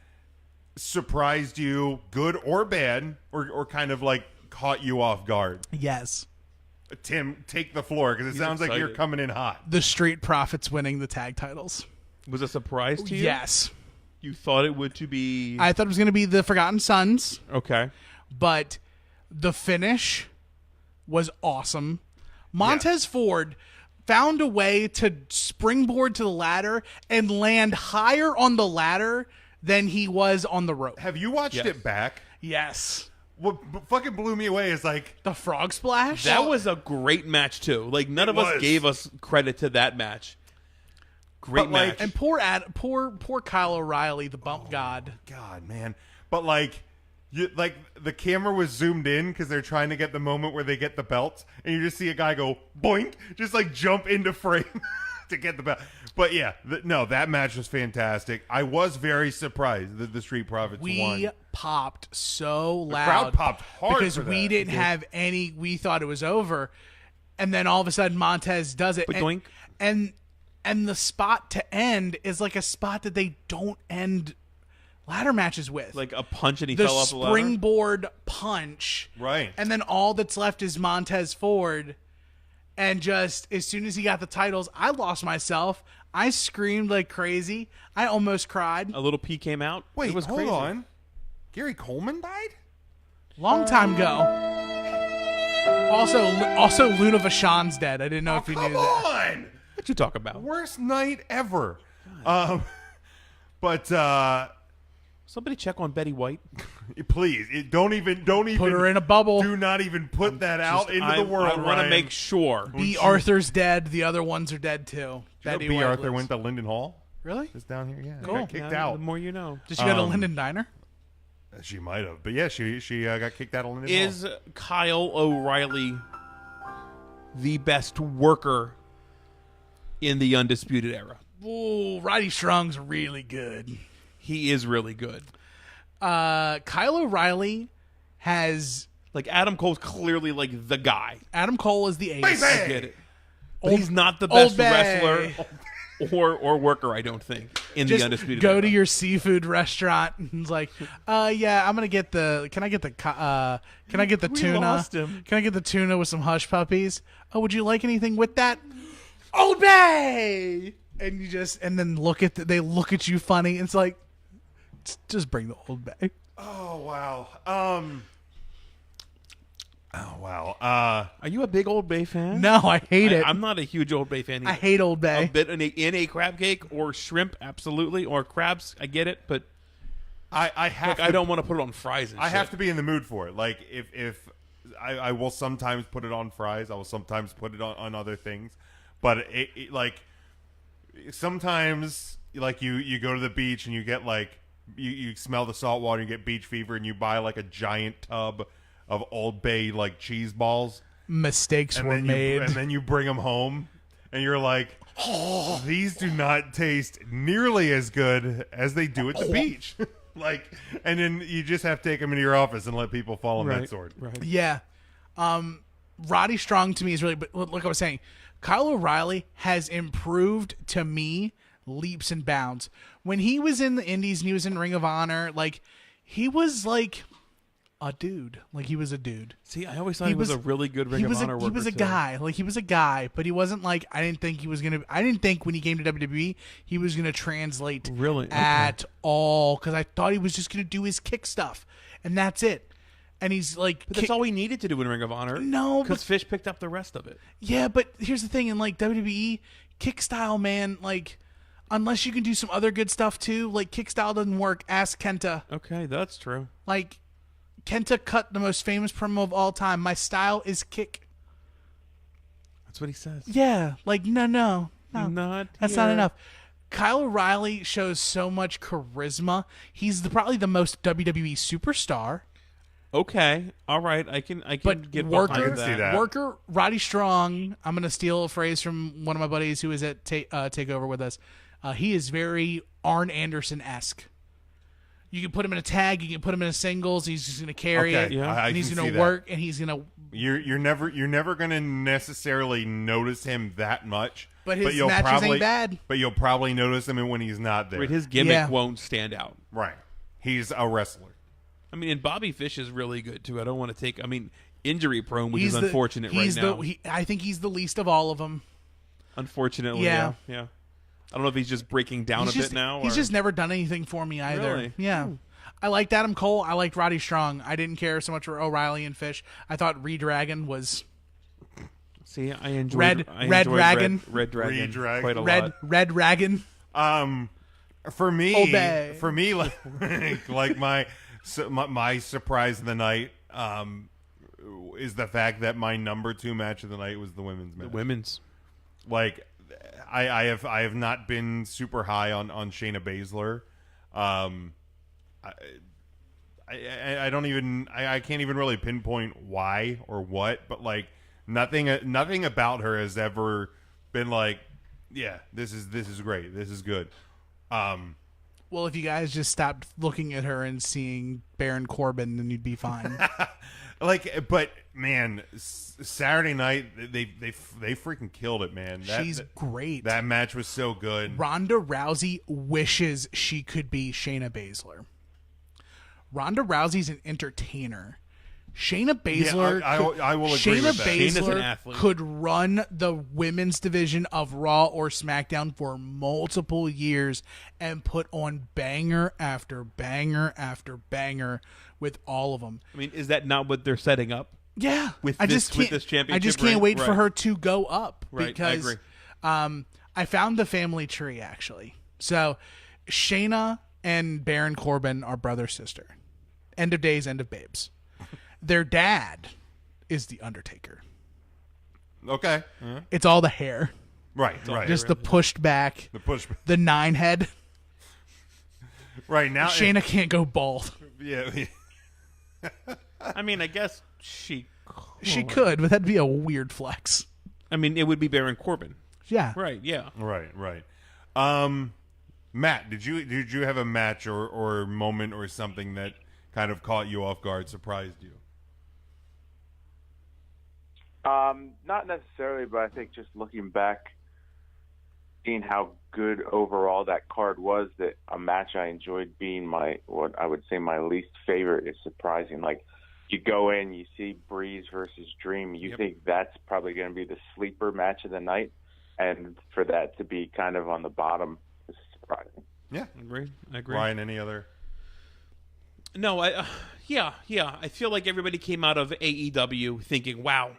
surprised you, good or bad, or kind of like caught you off guard?
Yes.
Tim, take the floor because it sounds like you're coming in hot.
The Street Profits winning the tag titles.
Was a surprise to you?
Yes.
You thought it would to be?
I thought it was going to be the Forgotten Sons.
Okay.
But the finish was awesome. Montez Ford found a way to springboard to the ladder and land higher on the ladder than he was on the rope.
Have you watched it back?
Yes.
What fucking blew me away is like
the frog splash.
That was a great match too. Like none of us gave us credit to that match. Great match.
And poor Kyle O'Reilly, the bump god.
God, man. But like the camera was zoomed in because they're trying to get the moment where they get the belts, and you just see a guy go boink, just like jump into frame to get the belt. But yeah, that match was fantastic. I was very surprised that the Street Profits won.
We popped so loud.
The crowd popped hard
because
for
we
that.
didn't have any. We thought it was over, and then all of a sudden Montez does it, and the spot to end is like a spot that they don't end ladder matches with,
like a punch, and he fell off the ladder.
Springboard punch,
right?
And then all that's left is Montez Ford, and just as soon as he got the titles, I lost myself. I screamed like crazy. I almost cried.
A little pee came out.
Wait,
it was
hold
crazy.
on. Gary Coleman died?
Long time ago. Also, Luna Vachon's dead. I didn't know if you knew that.
Come on!
What you talk about?
Worst night ever. But
somebody check on Betty White,
please. Don't even
put her in a bubble.
Do not even put that out into the world.
I want to make sure.
B. Arthur's dead. The other ones are dead too.
B. Arthur went to Linden Hall.
Really?
It's down here. Yeah.
Cool.
Got kicked out.
The more you know.
Did she go to Linden Diner?
She might have, but yeah, she got kicked out on it.
Is Kyle O'Reilly the best worker in the Undisputed Era?
Oh, Roddy Strong's really good.
He is really good.
Kyle O'Reilly has...
Like, Adam Cole's clearly, like, the guy.
Adam Cole is the ace.
I get it. But he's not the best wrestler or worker, I don't think, in the Undisputed Era.
Go to your seafood restaurant and it's like, yeah, I'm gonna get can I get the tuna?
Lost him.
Can I get the tuna with some hush puppies? Oh, would you like anything with that? Old Bay! And then they look at you funny. And it's like, just bring the Old Bay.
Oh wow. Oh wow.
Are you a big Old Bay fan?
No, I hate it.
I'm not a huge Old Bay fan either.
I hate Old Bay.
A bit in a crab cake or shrimp, absolutely, or crabs. I get it, but I don't want to put it on fries. And
I
shit.
have to be in the mood for it. Like if I will sometimes put it on fries. I will sometimes put it on other things, but it like sometimes like you go to the beach and you get like you smell the salt water, you get beach fever, and you buy like a giant tub of Old Bay like cheese balls.
Mistakes were made.
And then you bring them home and you're like, these do not taste nearly as good as they do at the beach. Like, and then you just have to take them into your office and let people fall on that sword.
Right.
Yeah. Roddy Strong to me is really, but like I was saying, Kyle O'Reilly has improved to me leaps and bounds. When he was in the Indies and he was in Ring of Honor, like he was like a dude. Like he was a dude.
See, I always thought he was a really good Ring of Honor worker.
He was a guy. Like he was a guy, but he wasn't like I didn't think when he came to WWE he was gonna translate at all, because I thought he was just gonna do his kick stuff and that's it. And he's like,
but that's all he needed to do in Ring of Honor.
No,
because Fish picked up the rest of it.
Yeah, but here's the thing: in like WWE kick style, man, like unless you can do some other good stuff too, like kick style doesn't work. Ask Kenta.
Okay, that's true.
Like Kenta cut the most famous promo of all time. My style is kick.
That's what he says.
Yeah, like no, that's not enough. Kyle O'Reilly shows so much charisma. He's probably the most WWE superstar.
Okay, all right, I can get behind that.
Worker Roddy Strong. I'm gonna steal a phrase from one of my buddies who was at Takeover with us. He is very Arn Anderson-esque. You can put him in a tag, you can put him in a singles. He's just gonna carry it, and he's gonna work, and he's gonna.
You're never gonna necessarily notice him that much.
But his matches ain't bad.
But you'll probably notice him when he's not there.
Right, his gimmick won't stand out.
Right, he's a wrestler.
I mean, and Bobby Fish is really good too. I don't want to take. I mean, injury prone, which is unfortunate right now.
I think he's the least of all of them.
Unfortunately, yeah. I don't know if he's just breaking down bit now.
He's just never done anything for me either.
Really?
Yeah. I liked Adam Cole. I liked Roddy Strong. I didn't care so much for O'Reilly and Fish. I thought Redragon was.
See, I enjoyed Red Dragon quite a lot.
Red Dragon.
For me, like my surprise of the night is the fact that my number 2 match of the night was the women's match.
The women's.
Like, I have not been super high on Shayna Baszler. I don't even I can't even really pinpoint why or what, but like nothing about her has ever been like, yeah, this is great, this is good.
Well, if you guys just stopped looking at her and seeing Baron Corbin, then you'd be fine.
Like, but man, Saturday night they freaking killed it, man.
She's great.
That match was so good.
Ronda Rousey wishes she could be Shayna Baszler. Ronda Rousey's an entertainer. Shayna Baszler,
I will agree with that.
Baszler could run the women's division of Raw or SmackDown for multiple years and put on banger after banger after banger with all of them.
I mean, is that not what they're setting up?
Yeah,
with this championship.
I just can't wait for her to go up
I
because
agree.
I found the family tree actually. So Shayna and Baron Corbin are brother sister. End of days, end of babes. Their dad is the Undertaker.
Okay.
It's all the hair.
Right.
Just the pushed back. The 9 head.
Right now,
Shayna can't go bald.
Yeah.
I mean, I guess she
could, but that'd be a weird flex.
I mean, it would be Baron Corbin.
Yeah.
Right. Yeah.
Right. Matt, did you have a match or moment or something that kind of caught you off guard, surprised you?
Not necessarily, but I think just looking back, seeing how good overall that card was, that a match I enjoyed being what I would say my least favorite is surprising. Like, you go in, you see Breeze versus Dream, you think that's probably going to be the sleeper match of the night, and for that to be kind of on the bottom is surprising.
Yeah,
I agree.
Ryan, any other?
No, yeah. I feel like everybody came out of AEW thinking, wow,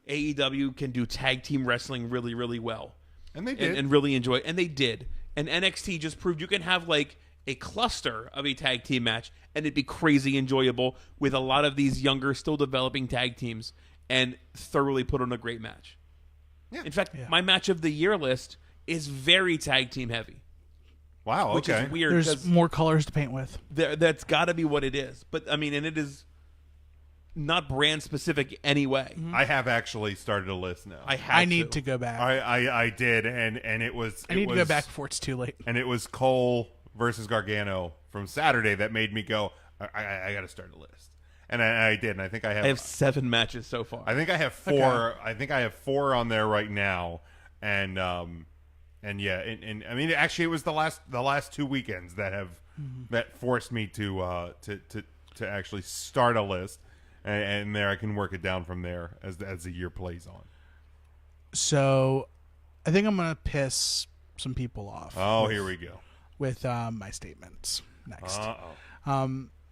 AEW can do tag team wrestling really, really well.
And they did.
And really enjoy it. And they did. And NXT just proved you can have like a cluster of a tag team match and it'd be crazy enjoyable with a lot of these younger, still developing tag teams and thoroughly put on a great match.
Yeah.
In fact, my match of the year list is very tag team heavy.
Wow,
which is weird.
There's more colors to paint with.
That's got to be what it is. But, I mean, and it is not brand specific anyway.
I have actually started a list now.
I need to go back.
I did, and it was.
I need to go back before it's too late.
And it was Cole versus Gargano from Saturday that made me go, I got to start a list. And I did, and I think I have
7 matches so far.
I think I have 4. Okay. I think I have 4 on there right now, and yeah, and I mean, actually, it was the last 2 weekends that have that forced me to actually start a list, and there I can work it down from there as the year plays on.
So, I think I'm gonna piss some people off.
Oh, here we go
with my statements next.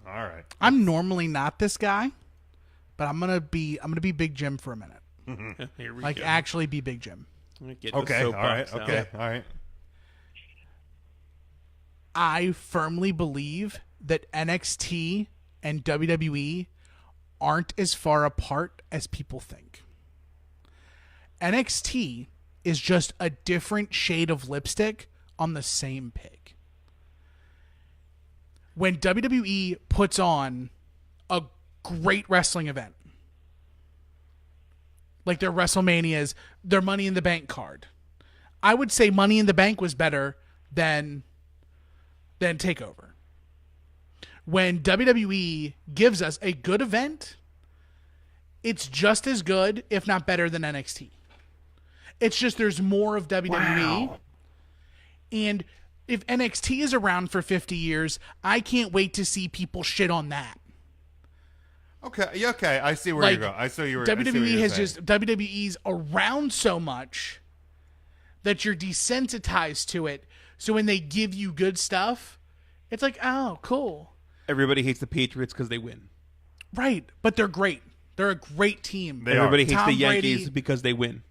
All right.
I'm normally not this guy, but I'm gonna be Big Jim for a minute.
Here we
go. Actually be Big Jim.
Okay. All right. Okay. All right.
I firmly believe that NXT and WWE aren't as far apart as people think. NXT is just a different shade of lipstick on the same pig. When WWE puts on a great wrestling event, like their WrestleManias, their Money in the Bank card, I would say Money in the Bank was better than TakeOver. When WWE gives us a good event, it's just as good, if not better, than NXT. It's just there's more of WWE. Wow. And if NXT is around for 50 years, I can't wait to see people shit on that.
Okay. I see where you're going. I see you were.
WWE has just WWE's around so much that you're desensitized to it. So when they give you good stuff, it's like, oh, cool.
Everybody hates the Patriots because they win.
Right, but they're great. They're a great team.
Everybody hates the Yankees because they win.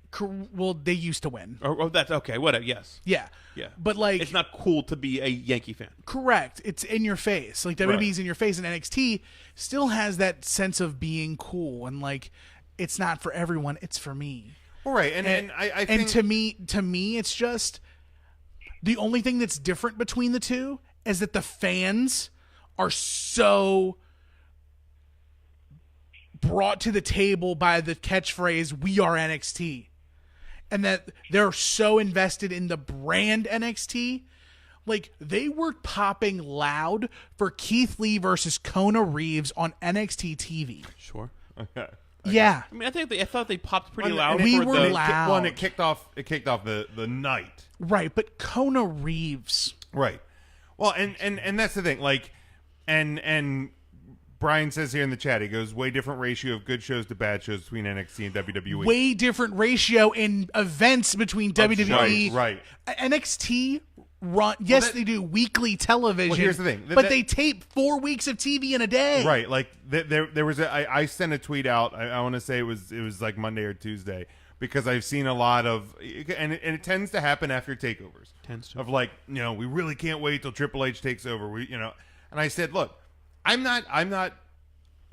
Well, they used to win.
Oh, that's okay. Whatever. Yes.
Yeah. But like,
it's not cool to be a Yankee fan.
Correct. It's in your face. Like WWE's in your face, and NXT still has that sense of being cool and like it's not for everyone. It's for me.
All right. And I think...
and to me, it's just the only thing that's different between the two is that the fans are so brought to the table by the catchphrase, "We are NXT." And that they're so invested in the brand NXT. Like, they were popping loud for Keith Lee versus Kona Reeves on NXT TV.
Sure.
Okay.
Yeah.
I mean, I thought they popped pretty loud.
We were loud.
Well, it kicked off the night.
Right, but Kona Reeves.
Right. Well, and that's the thing. Like, and Brian says here in the chat, he goes, way different ratio of good shows to bad shows between NXT and WWE.
Way different ratio in events between WWE.
Right.
NXT run. Yes, they do weekly television.
Well, here's the thing.
But they tape 4 weeks of TV in a day.
Right. Like, there was I sent a tweet out. I want to say it was like Monday or Tuesday, because I've seen a lot of, and it tends to happen after takeovers. Of like, we really can't wait till Triple H takes over. And I said, look, I'm not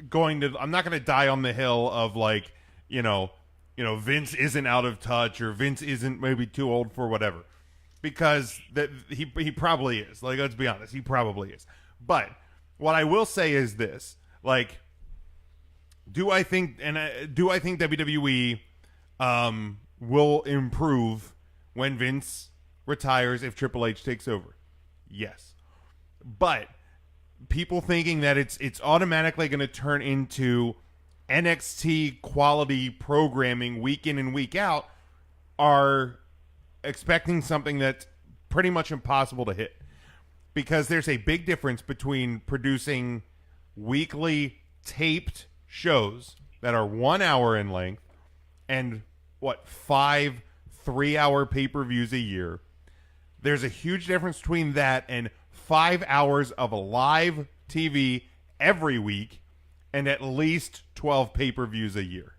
going to die on the hill of like, Vince isn't out of touch or Vince isn't maybe too old for whatever, because that he probably is. Like, let's be honest, he probably is. But What I will say is this: like, do I think WWE will improve when Vince retires if Triple H takes over? Yes, but people thinking that it's automatically going to turn into NXT quality programming week in and week out are expecting something that's pretty much impossible to hit, because there's a big difference between producing weekly taped shows that are 1 hour in length and 5 3-hour pay-per-views a year. There's a huge difference between that and 5 hours of a live TV every week and at least 12 pay-per-views a year.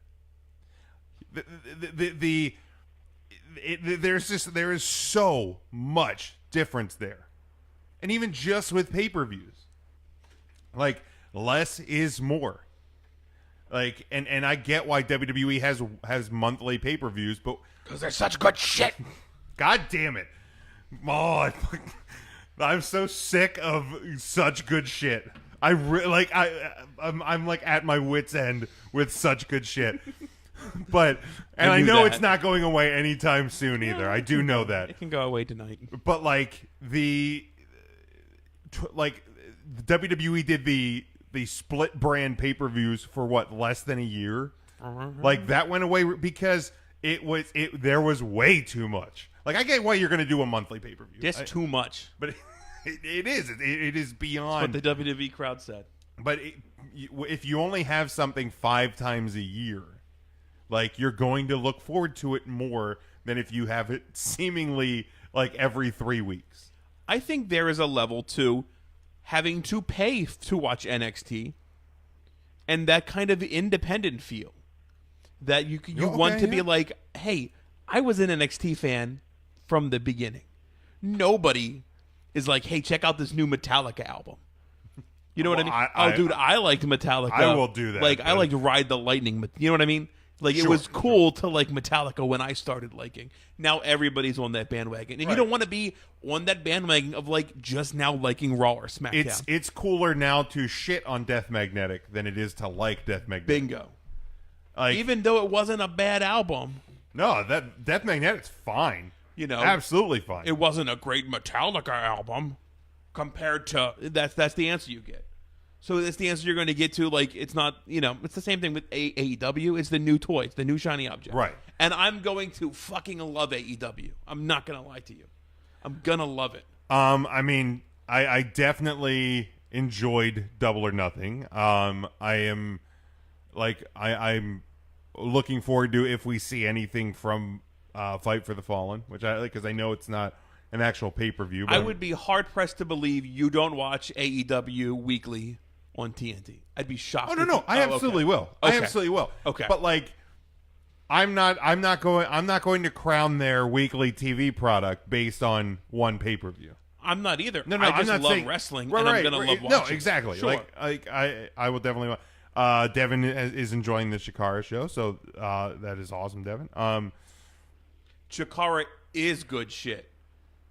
There is so much difference there. And even just with pay-per-views, like, less is more. Like, and I get why WWE has monthly pay-per-views, but
because they're such good shit.
God damn it! Oh, I'm so sick of such good shit. I'm like at my wit's end with such good shit. But I know it's not going away anytime soon either. I do know that
it can go away tonight. But
like WWE did the split brand pay-per-views for less than a year. Like, that went away because there was way too much. Like, I get why you're going to do a monthly pay-per-view.
Just too much.
But it is beyond.
That's what the WWE crowd said.
But if you only have something 5 times a year, like, you're going to look forward to it more than if you have it seemingly like every 3 weeks.
I think there is a level to having to pay to watch NXT and that kind of independent feel that you want to be like, hey, I was an NXT fan from the beginning. Nobody is like, hey, check out this new Metallica album. You know what I mean? Dude, I liked Metallica.
I will do that.
Like, I liked Ride the Lightning. You know what I mean? Like, it was cool to like Metallica when I started liking. Now everybody's on that bandwagon. And you don't want to be on that bandwagon of like just now liking Raw or SmackDown.
It's cooler now to shit on Death Magnetic than it is to like Death Magnetic.
Bingo. Like, even though it wasn't a bad album.
No, that Death Magnetic's fine.
You know,
absolutely fine.
It wasn't a great Metallica album compared to that's the answer you get. So that's the answer you're going to get to. Like, it's not, it's the same thing with AEW. It's the new toy. It's the new shiny object.
Right.
And I'm going to fucking love AEW. I'm not going to lie to you. I'm going to love it.
I mean, I definitely enjoyed Double or Nothing. I'm looking forward to if we see anything from Fight for the Fallen, which I like because I know it's not an actual pay-per-view. But
I would be hard-pressed to believe you don't watch AEW weekly on TNT. I'd be shocked.
Oh no, I absolutely will.
Okay.
I absolutely will.
Okay,
but like, I'm not going to crown their weekly TV product based on one pay-per-view.
I'm not either.
No,
I just
I'm not
love
saying,
wrestling,
right,
and I'm gonna
right,
love watching.
No, exactly.
Sure.
Like I will definitely. Devin is enjoying the Chikara show, so that is awesome, Devin.
Chikara is good shit.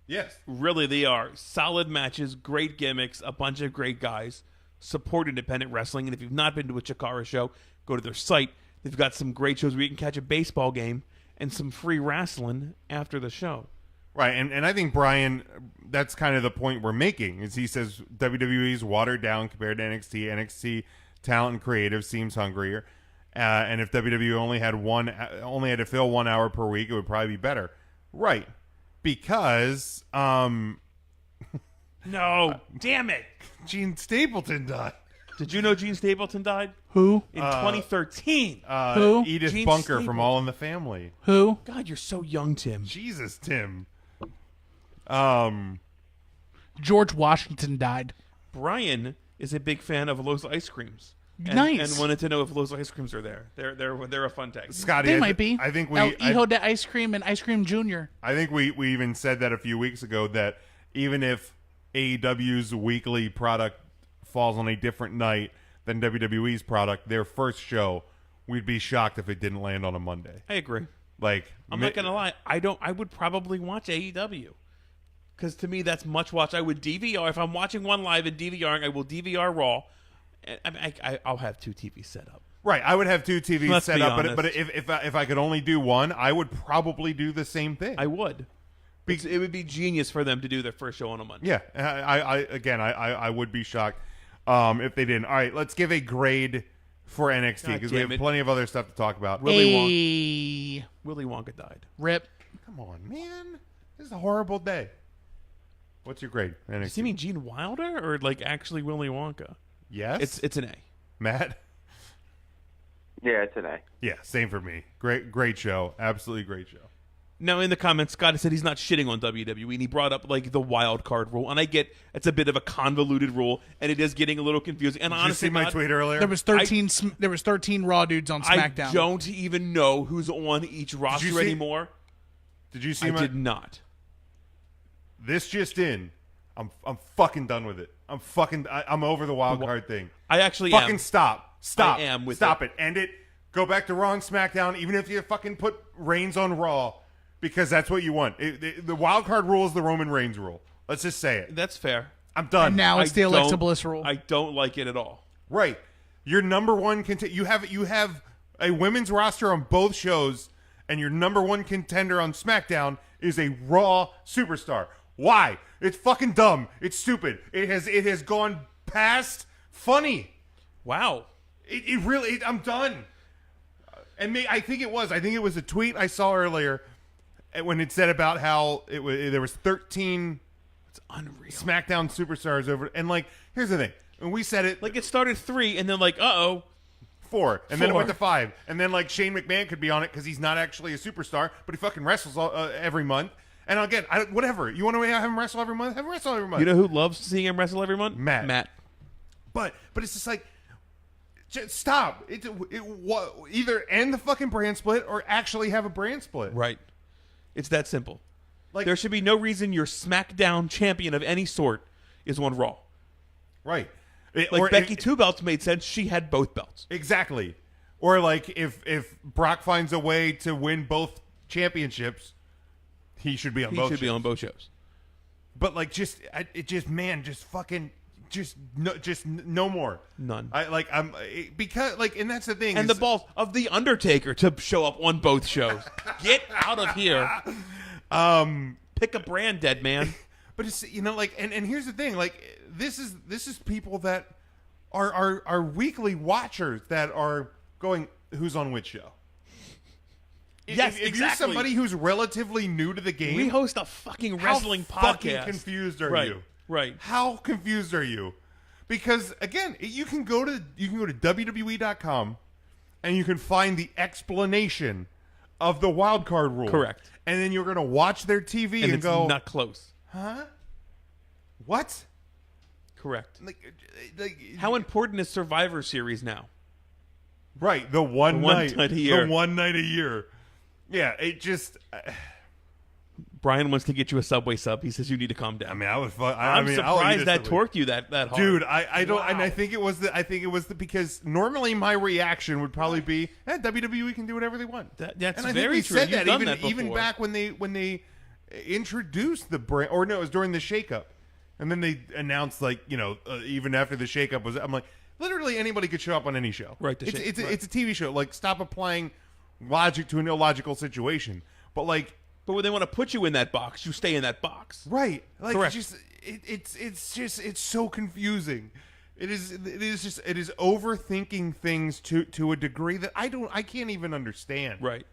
Yes,
really, they are solid matches, great gimmicks, a bunch of great guys. Support independent wrestling, and if you've not been to a Chikara show, go to their site. They've got some great shows where you can catch a baseball game and some free wrestling after the show.
Right, and I think, Brian, that's kind of the point we're making, is he says WWE's watered down compared to NXT. NXT talent and creative seems hungrier, and if WWE only had to fill 1 hour per week, it would probably be better. Right, because
no, damn it,
Gene Stapleton died.
Did you know Gene Stapleton died?
Who?
In 2013.
Who?
Edith
Gene
Bunker
Stapleton.
from All in the Family.
Who?
God, you're so young, Tim.
Jesus, Tim.
George Washington died.
Brian is a big fan of Lowe's ice creams.
Nice.
And wanted to know if Lowe's ice creams are there. They're a fun tag.
Scotty,
They might be.
I think
El Hijo de Ice Cream and Ice Cream Jr.
I think we even said that a few weeks ago that even if AEW's weekly product falls on a different night than WWE's product, their first show, we'd be shocked if it didn't land on a Monday.
I agree.
Like,
I'm not gonna lie. I would probably watch AEW. Because to me, that's much watch. I would DVR. If I'm watching one live and DVRing, I will DVR Raw. I'll have 2 TVs set up.
Right, I would have 2 TVs set up,
honest.
but if I could only do one, I would probably do the same thing.
I would. It would be genius for them to do their first show on a Monday.
Yeah, I would be shocked if they didn't. All right, let's give a grade for NXT because we have plenty of other stuff to talk about.
Willy Wonka died.
Rip.
Come on, man. This is a horrible day. What's your grade? NXT?
Does he mean Gene Wilder or like actually Willy Wonka?
Yes.
It's an A.
Matt?
Yeah, it's an A.
Yeah, same for me. Great show. Absolutely great show.
Now, in the comments, Scott said he's not shitting on WWE, and he brought up like the wild card rule, and I get it's a bit of a convoluted rule, and it is getting a little confusing. And
Did
honestly,
you see my tweet earlier?
There was 13. There was 13 Raw dudes on SmackDown.
I don't even know who's on each roster anymore.
Did you see?
I did not.
This just in. I'm fucking done with it. I'm over the wild card thing.
I actually
fucking stop.
I am with
stop it. End it. Go back to Raw and SmackDown, even if you fucking put Reigns on Raw, because that's what you want. The wild card rule is the Roman Reigns rule. Let's just say it.
That's fair.
I'm done.
And now it's the Alexa Bliss rule.
I don't like it at all.
Right. Your number one you have a women's roster on both shows, and your number one contender on SmackDown is a Raw superstar. Why? It's fucking dumb. It's stupid. It has gone past funny.
Wow.
It really. I'm done. And I think it was a tweet I saw earlier when it said about how there was 13.
It's unreal.
SmackDown superstars over, and like here's the thing. When we said it,
like it started 3, and then like
4, and then it went to 5, and then like Shane McMahon could be on it because he's not actually a superstar, but he fucking wrestles every month. And again, whatever you want to have him wrestle every month, have him wrestle every month.
You know who loves seeing him wrestle every month?
Matt. But it's just like, just stop. Either end the fucking brand split or actually have a brand split.
Right. It's that simple.
Like
there should be no reason your SmackDown champion of any sort is on Raw.
Right.
Becky 2 belts made sense. She had both belts.
Exactly. Or like if Brock finds a way to win both championships, he should be on both shows.
Be on both shows.
But like just no more.
None.
And that's the thing.
And the balls of the Undertaker to show up on both shows. Get out of here. Pick a brand, dead man.
But it's and here's the thing, like this is people that are weekly watchers that are going, who's on which show?
Yes,
if you're somebody who's relatively new to the game,
we host a fucking wrestling podcast.
How fucking confused are you?
Right.
How confused are you? Because again, you can go to WWE.com and you can find the explanation of the wild card rule.
Correct.
And then you're going to watch their TV and
it's
go,
not close.
Huh? What?
Correct.
Like
how important is Survivor Series now?
Right, the one night
a year.
The one night a year. Yeah, it just.
Brian wants to get you a Subway sub. He says you need to calm down.
I mean, I would.
I'm surprised that torqued you that hard,
dude. I don't, and I think it was because normally my reaction would probably be, WWE can do whatever they want.
That's
and I
very
think
true.
Said
You've
that
done
even
that before.
even back when they introduced the brand, or no, it was during the shakeup, and then they announced even after the shakeup was. I'm like, literally anybody could show up on any show.
Right.
It's a TV show. Like, stop applying logic to an illogical situation. But
when they want to put you in that box, you stay in that box.
Right. Like,
correct.
It's so confusing. It is overthinking things to a degree that I can't even understand.
Right.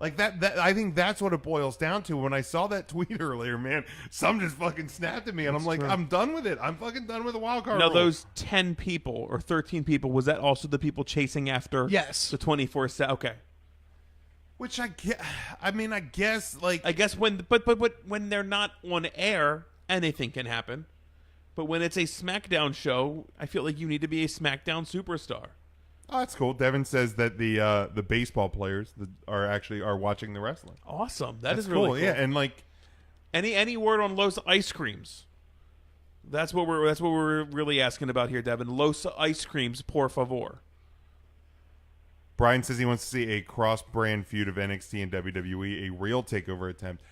Like that I think that's what it boils down to. When I saw that tweet earlier, man, some just fucking snapped at me, and I'm like, I'm done with it. I'm fucking done with the wild card.
Now,
rule.
those 10 people or 13 people, was that also the people chasing after?
Yes.
The 24/7. Okay.
Which I guess
when they're not on air, anything can happen. But when it's a SmackDown show, I feel like you need to be a SmackDown superstar.
Oh, that's cool. Devin says that the baseball players are watching the wrestling.
Awesome.
That's
is really cool.
Yeah, and like
any word on Los Ice Creams? That's what we're really asking about here, Devin. Los Ice Creams, por favor.
Brian says he wants to see a cross-brand feud of NXT and WWE, a real takeover attempt.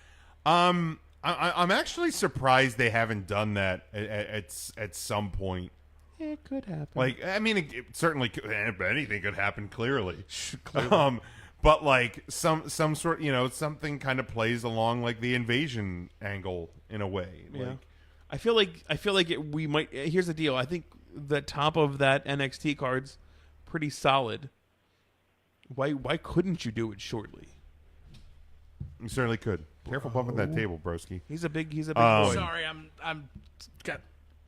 I'm actually surprised they haven't done that at some point.
It could happen.
Like, I mean, it certainly could. Anything could happen. Clearly. But like some sort, something kind of plays along like the invasion angle in a way.
Yeah.
Like,
I feel like we might. Here's the deal. I think the top of that NXT card's pretty solid. Why couldn't you do it shortly?
you certainly could. Careful bumping that table, broski.
He's a big boy.
Sorry, I'm got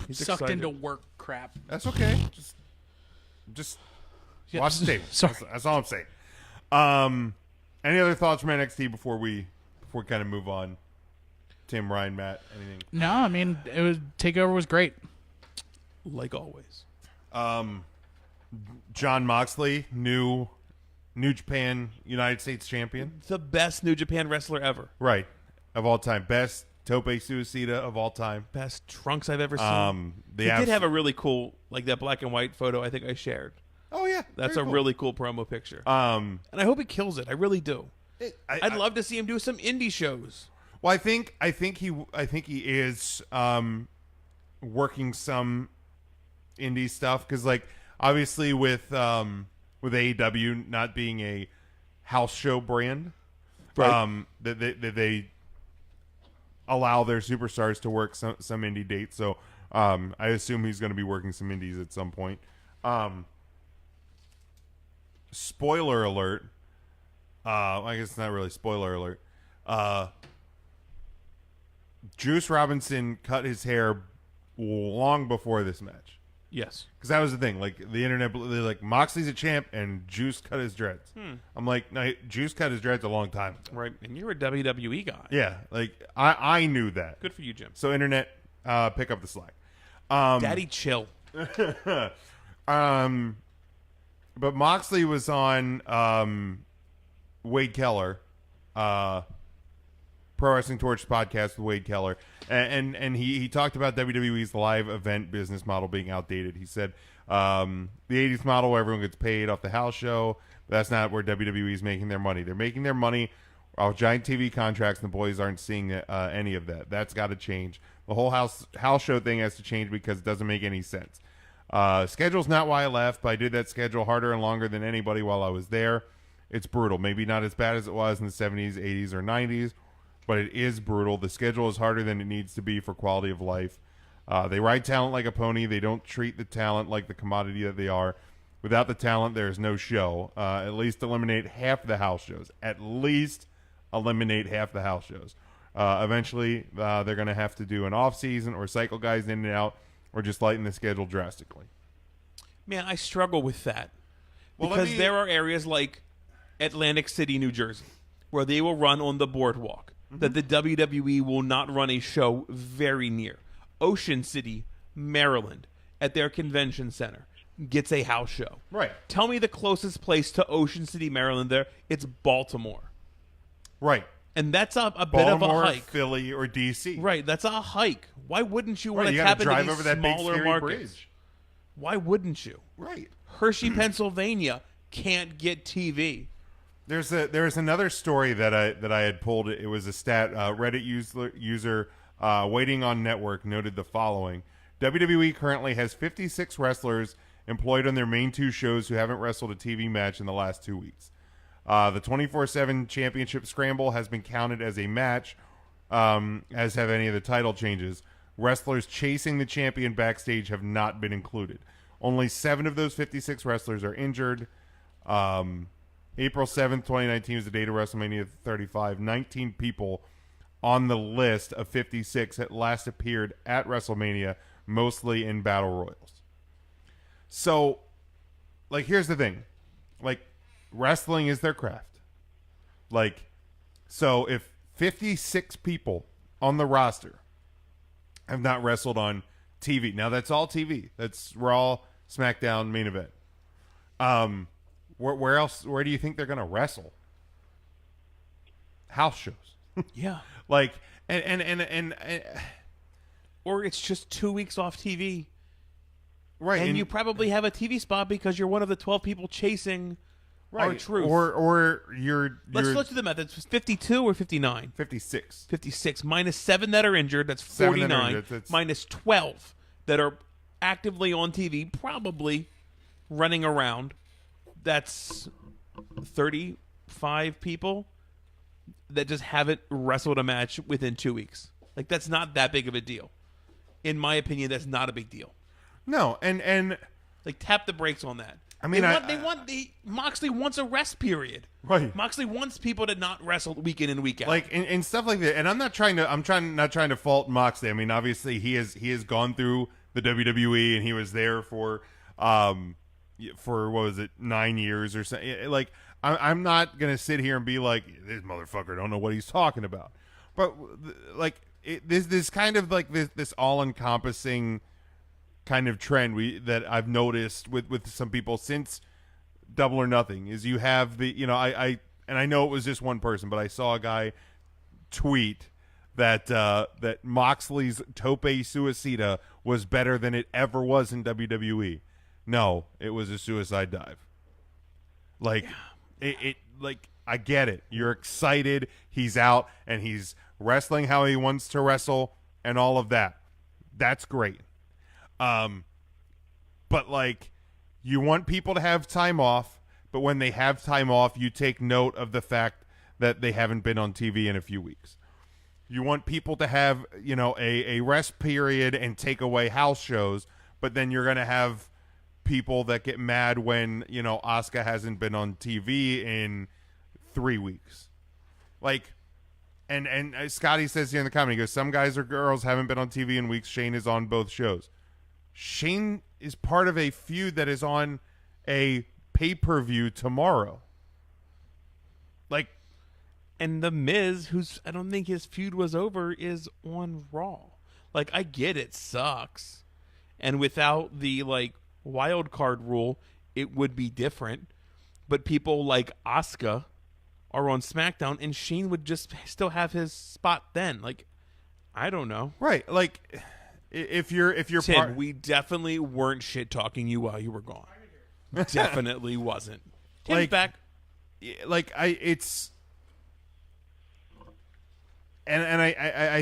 He's
sucked
excited.
into work crap.
That's okay. Just
Yeah,
watch the tape.
sorry.
That's all I'm saying. Any other thoughts from NXT before we kind of move on? Tim, Ryan, Matt, anything?
No, I mean Takeover was great.
Like always.
John Moxley, New Japan United States champion.
The best New Japan wrestler ever.
Right. Of all time. Best Tope Suicida of all time.
Best trunks I've ever seen. He did have a really cool, like that black and white photo I think I shared.
Oh, yeah.
That's
Very
a
cool.
really cool promo picture. And I hope he kills it. I really do. I'd love to see him do some indie shows.
Well, I think he is working some indie stuff because, like, obviously with AEW not being a house show brand,
Right.
that they allow their superstars to work some indie dates. So I assume he's going to be working some indies at some point. Spoiler alert. I guess it's not really spoiler alert. Juice Robinson cut his hair long before this match.
Yes.
Because that was the thing. Like, the internet, they're like, Moxley's a champ, and Juice cut his dreads. I'm like, no, Juice cut his dreads a long time ago.
Right. And you're a WWE guy.
Yeah. Like, I knew that.
Good for you, Jim.
So, internet, pick up the slack.
Daddy, chill.
But Moxley was on Wade Keller, Pro Wrestling Torch podcast with Wade Keller, and he talked about WWE's live event business model being outdated. He said the 80s model where everyone gets paid off the house show, that's not where WWE is making their money. They're making their money off giant TV contracts, and the boys aren't seeing any of that. That's got to change. The whole house show thing has to change because it doesn't make any sense. Schedule's not why I left, but I did that schedule harder and longer than anybody while I was there. It's brutal. Maybe not as bad as it was in the 70s, 80s, or 90s, but it is brutal. The schedule is harder than it needs to be for quality of life. They ride talent like a pony. They don't treat the talent like the commodity that they are. Without the talent, there is no show. At least eliminate half the house shows. At least eliminate half the house shows. Eventually, they're going to have to do an off-season or cycle guys in and out or just lighten the schedule drastically.
Man, I struggle with that.
Well,
because there are areas like Atlantic City, New Jersey, where they will run on the boardwalk, that the WWE will not run a show very near. Ocean City, Maryland, at their convention center, gets a house show.
Right.
Tell me the closest place to Ocean City, Maryland there. It's Baltimore.
Right.
And that's a bit of a hike.
Philly, or D.C.
Right, that's a hike. Why wouldn't you want to
you
tap
gotta
into
drive
these
over that big
smaller
scary
markets?
bridge.
Why wouldn't you?
Right.
Hershey, Pennsylvania can't get TV.
There's another story that I had pulled. It was a stat. Reddit user Waiting on Network noted the following: WWE currently has 56 wrestlers employed on their main two shows who haven't wrestled a TV match in the last 2 weeks. The 24/7 Championship Scramble has been counted as a match, as have any of the title changes. Wrestlers chasing the champion backstage have not been included. Only 7 of those 56 wrestlers are injured. April 7th, 2019 was the date of WrestleMania 35. 19 people on the list of 56 that last appeared at WrestleMania, mostly in Battle Royals. So, like, here's the thing. Like, wrestling is their craft. Like, so if 56 people on the roster have not wrestled on TV, now that's all TV. That's Raw, SmackDown, main event. Where else? Where do you think they're going to wrestle? House shows.
Yeah.
Like, and
or it's just 2 weeks off TV.
Right.
And you probably have a TV spot because you're one of the 12 people chasing our truth.
Or
let's do the math. It's 52 or 59?
56.
56 minus 7 that are injured. That's 49. Minus 12 that are actively on TV, probably running around. That's 35 people that just haven't wrestled a match within 2 weeks. Like, that's not that big of a deal. In my opinion, that's not a big deal.
No, and
like, tap the brakes on that.
I mean,
Moxley wants a rest period.
Right.
Moxley wants people to not wrestle week in and week out.
Like, and stuff like that. And I'm not trying to fault Moxley. I mean, obviously he has gone through the WWE and he was there for what was it, 9 years or something. Like, I'm not gonna sit here and be like, this motherfucker don't know what he's talking about. But like, this kind of like this all encompassing kind of trend that I've noticed with some people since Double or Nothing is you have I know it was just one person, but I saw a guy tweet that Moxley's Tope Suicida was better than it ever was in WWE. No, it was a suicide dive. Like, it like, I get it. You're excited. He's out and he's wrestling how he wants to wrestle and all of that. That's great. But like, you want people to have time off, but when they have time off, you take note of the fact that they haven't been on TV in a few weeks. You want people to have, a rest period and take away house shows, but then you're going to have people that get mad when, Asuka hasn't been on TV in 3 weeks. Like, and Scotty says here in the comment, he goes, some guys or girls haven't been on TV in weeks. Shane is on both shows. Shane is part of a feud that is on a pay-per-view tomorrow. Like,
and The Miz, I don't think his feud was over, is on Raw. Like, I get it sucks. And without the, like, wild card rule, it would be different. But people like Asuka are on SmackDown, and Shane would just still have his spot then. Like, I don't know.
Right. Like, if you're
Tim, we definitely weren't shit talking you while you were gone. Definitely wasn't. Tim's
like,
back.
Like, I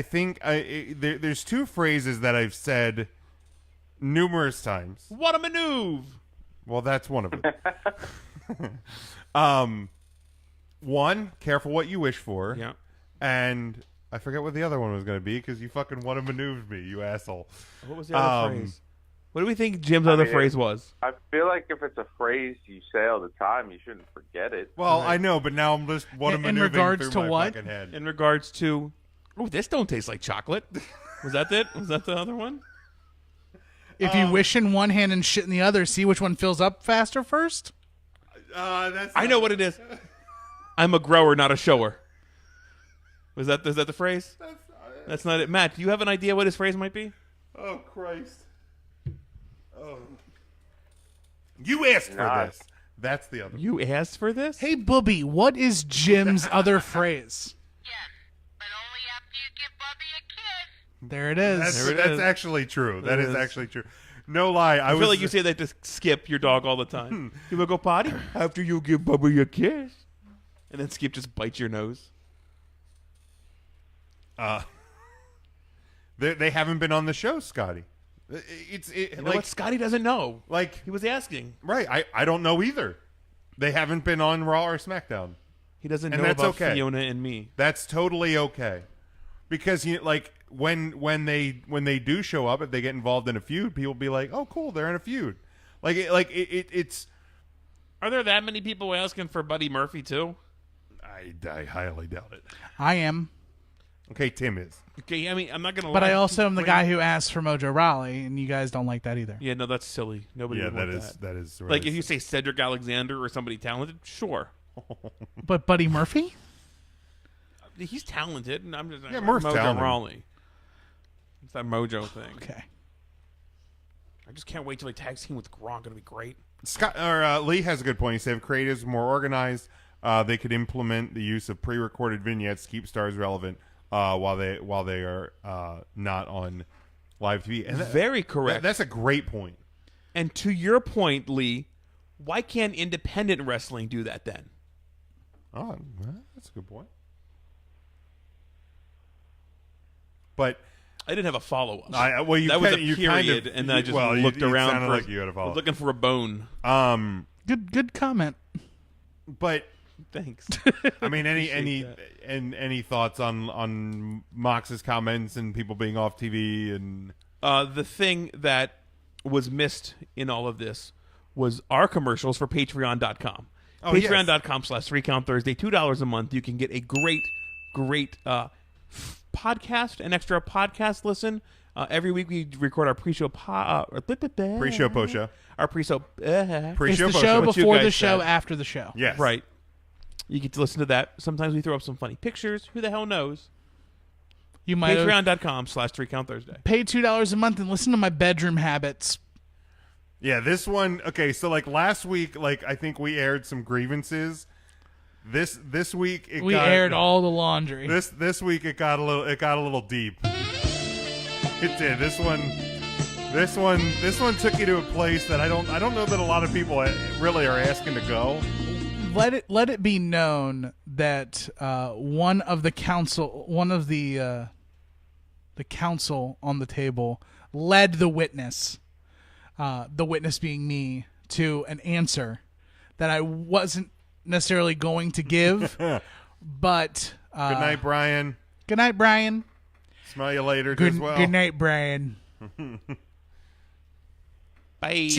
think there's two phrases that I've said numerous times.
What a maneuver!
Well, that's one of them. One, careful what you wish for.
Yeah.
And I forget what the other one was going to be because you fucking want to maneuver me, you asshole.
What was the other phrase? What do we think Jim's other phrase was?
I feel like if it's a phrase you say all the time, you shouldn't forget it.
Well, right. I know, but now I'm just
in regards to what?
Head.
In regards to, this don't taste like chocolate. Was that it? Was that the other one?
If you wish in one hand and shit in the other, see which one fills up faster first?
I know what it is. I'm a grower, not a shower. Is that the phrase? That's not it. Matt, do you have an idea what his phrase might be?
Oh, Christ. Oh. You asked for this. That's the other one.
You asked for this?
Hey, Booby, what is Jim's other phrase?
Yes, but only after you give Bubby a kiss.
There it is.
That's actually true. That is actually true. No lie.
I feel like you say that to Skip, your dog, all the time. You will go potty after you give Bubby a kiss. And then Skip just bites your nose.
They haven't been on the show, Scotty.
You know what? Scotty doesn't know.
Like,
he was asking.
Right. I don't know either. They haven't been on Raw or SmackDown.
He doesn't know about Fiona and me.
That's totally okay. Because when they do show up, if they get involved in a feud, people be like, "Oh, cool, they're in a feud." It's.
Are there that many people asking for Buddy Murphy too?
I highly doubt it.
I am.
Okay, Tim is.
Okay, I mean, I'm not gonna.
But
lie.
I also am the guy who asked for Mojo Rawley, and you guys don't like that either.
Yeah, no, that's silly. Nobody.
Yeah,
would want
that is. Really
like if you say Cedric Alexander or somebody talented, sure.
But Buddy Murphy?
He's talented, and I'm just
Murph's
Mojo
talented.
Rawley. It's that Mojo thing.
Okay.
I just can't wait till he tags team with Gronk. It'll be great.
Lee has a good point. He said if creatives were more organized, they could implement the use of pre-recorded vignettes to keep stars relevant while they are not on live TV. And
very correct.
That's a great point.
And to your point, Lee, Why can't independent wrestling do that then?
Oh, that's a good point. But
I didn't have a follow-up.
That
was a period, and then I just looked around.
Sounded like you had a follow-up.
I was looking for a bone.
Good comment.
But
thanks.
I mean, any thoughts on Mox's comments and people being off TV and
the thing that was missed in all of this was our commercials for Patreon.com.
Oh,
Patreon.com/3Count Thursday, $2 a month. You can get a great podcast, an extra podcast listen. Every week we record our pre-show
pre-show post-show.
Our pre-show
It's the show before the show, after the show.
Yes.
Right. You get to listen to that. Sometimes we throw up some funny pictures. Who the hell knows?
You might
Patreon.com/3Count Thursday.
Pay $2 a month and listen to my bedroom habits.
Yeah, this one. Okay, so like last week, like I think we aired some grievances. This week
we aired all the laundry.
This week it got a little deep. It did. This one took you to a place that I don't know that a lot of people really are asking to go.
Let it be known that one of the council on the table led the witness being me, to an answer that I wasn't necessarily going to give. But
good night, Brian.
Good night, Brian.
Smell you later.
Good,
as well.
Good night, Brian.
Bye.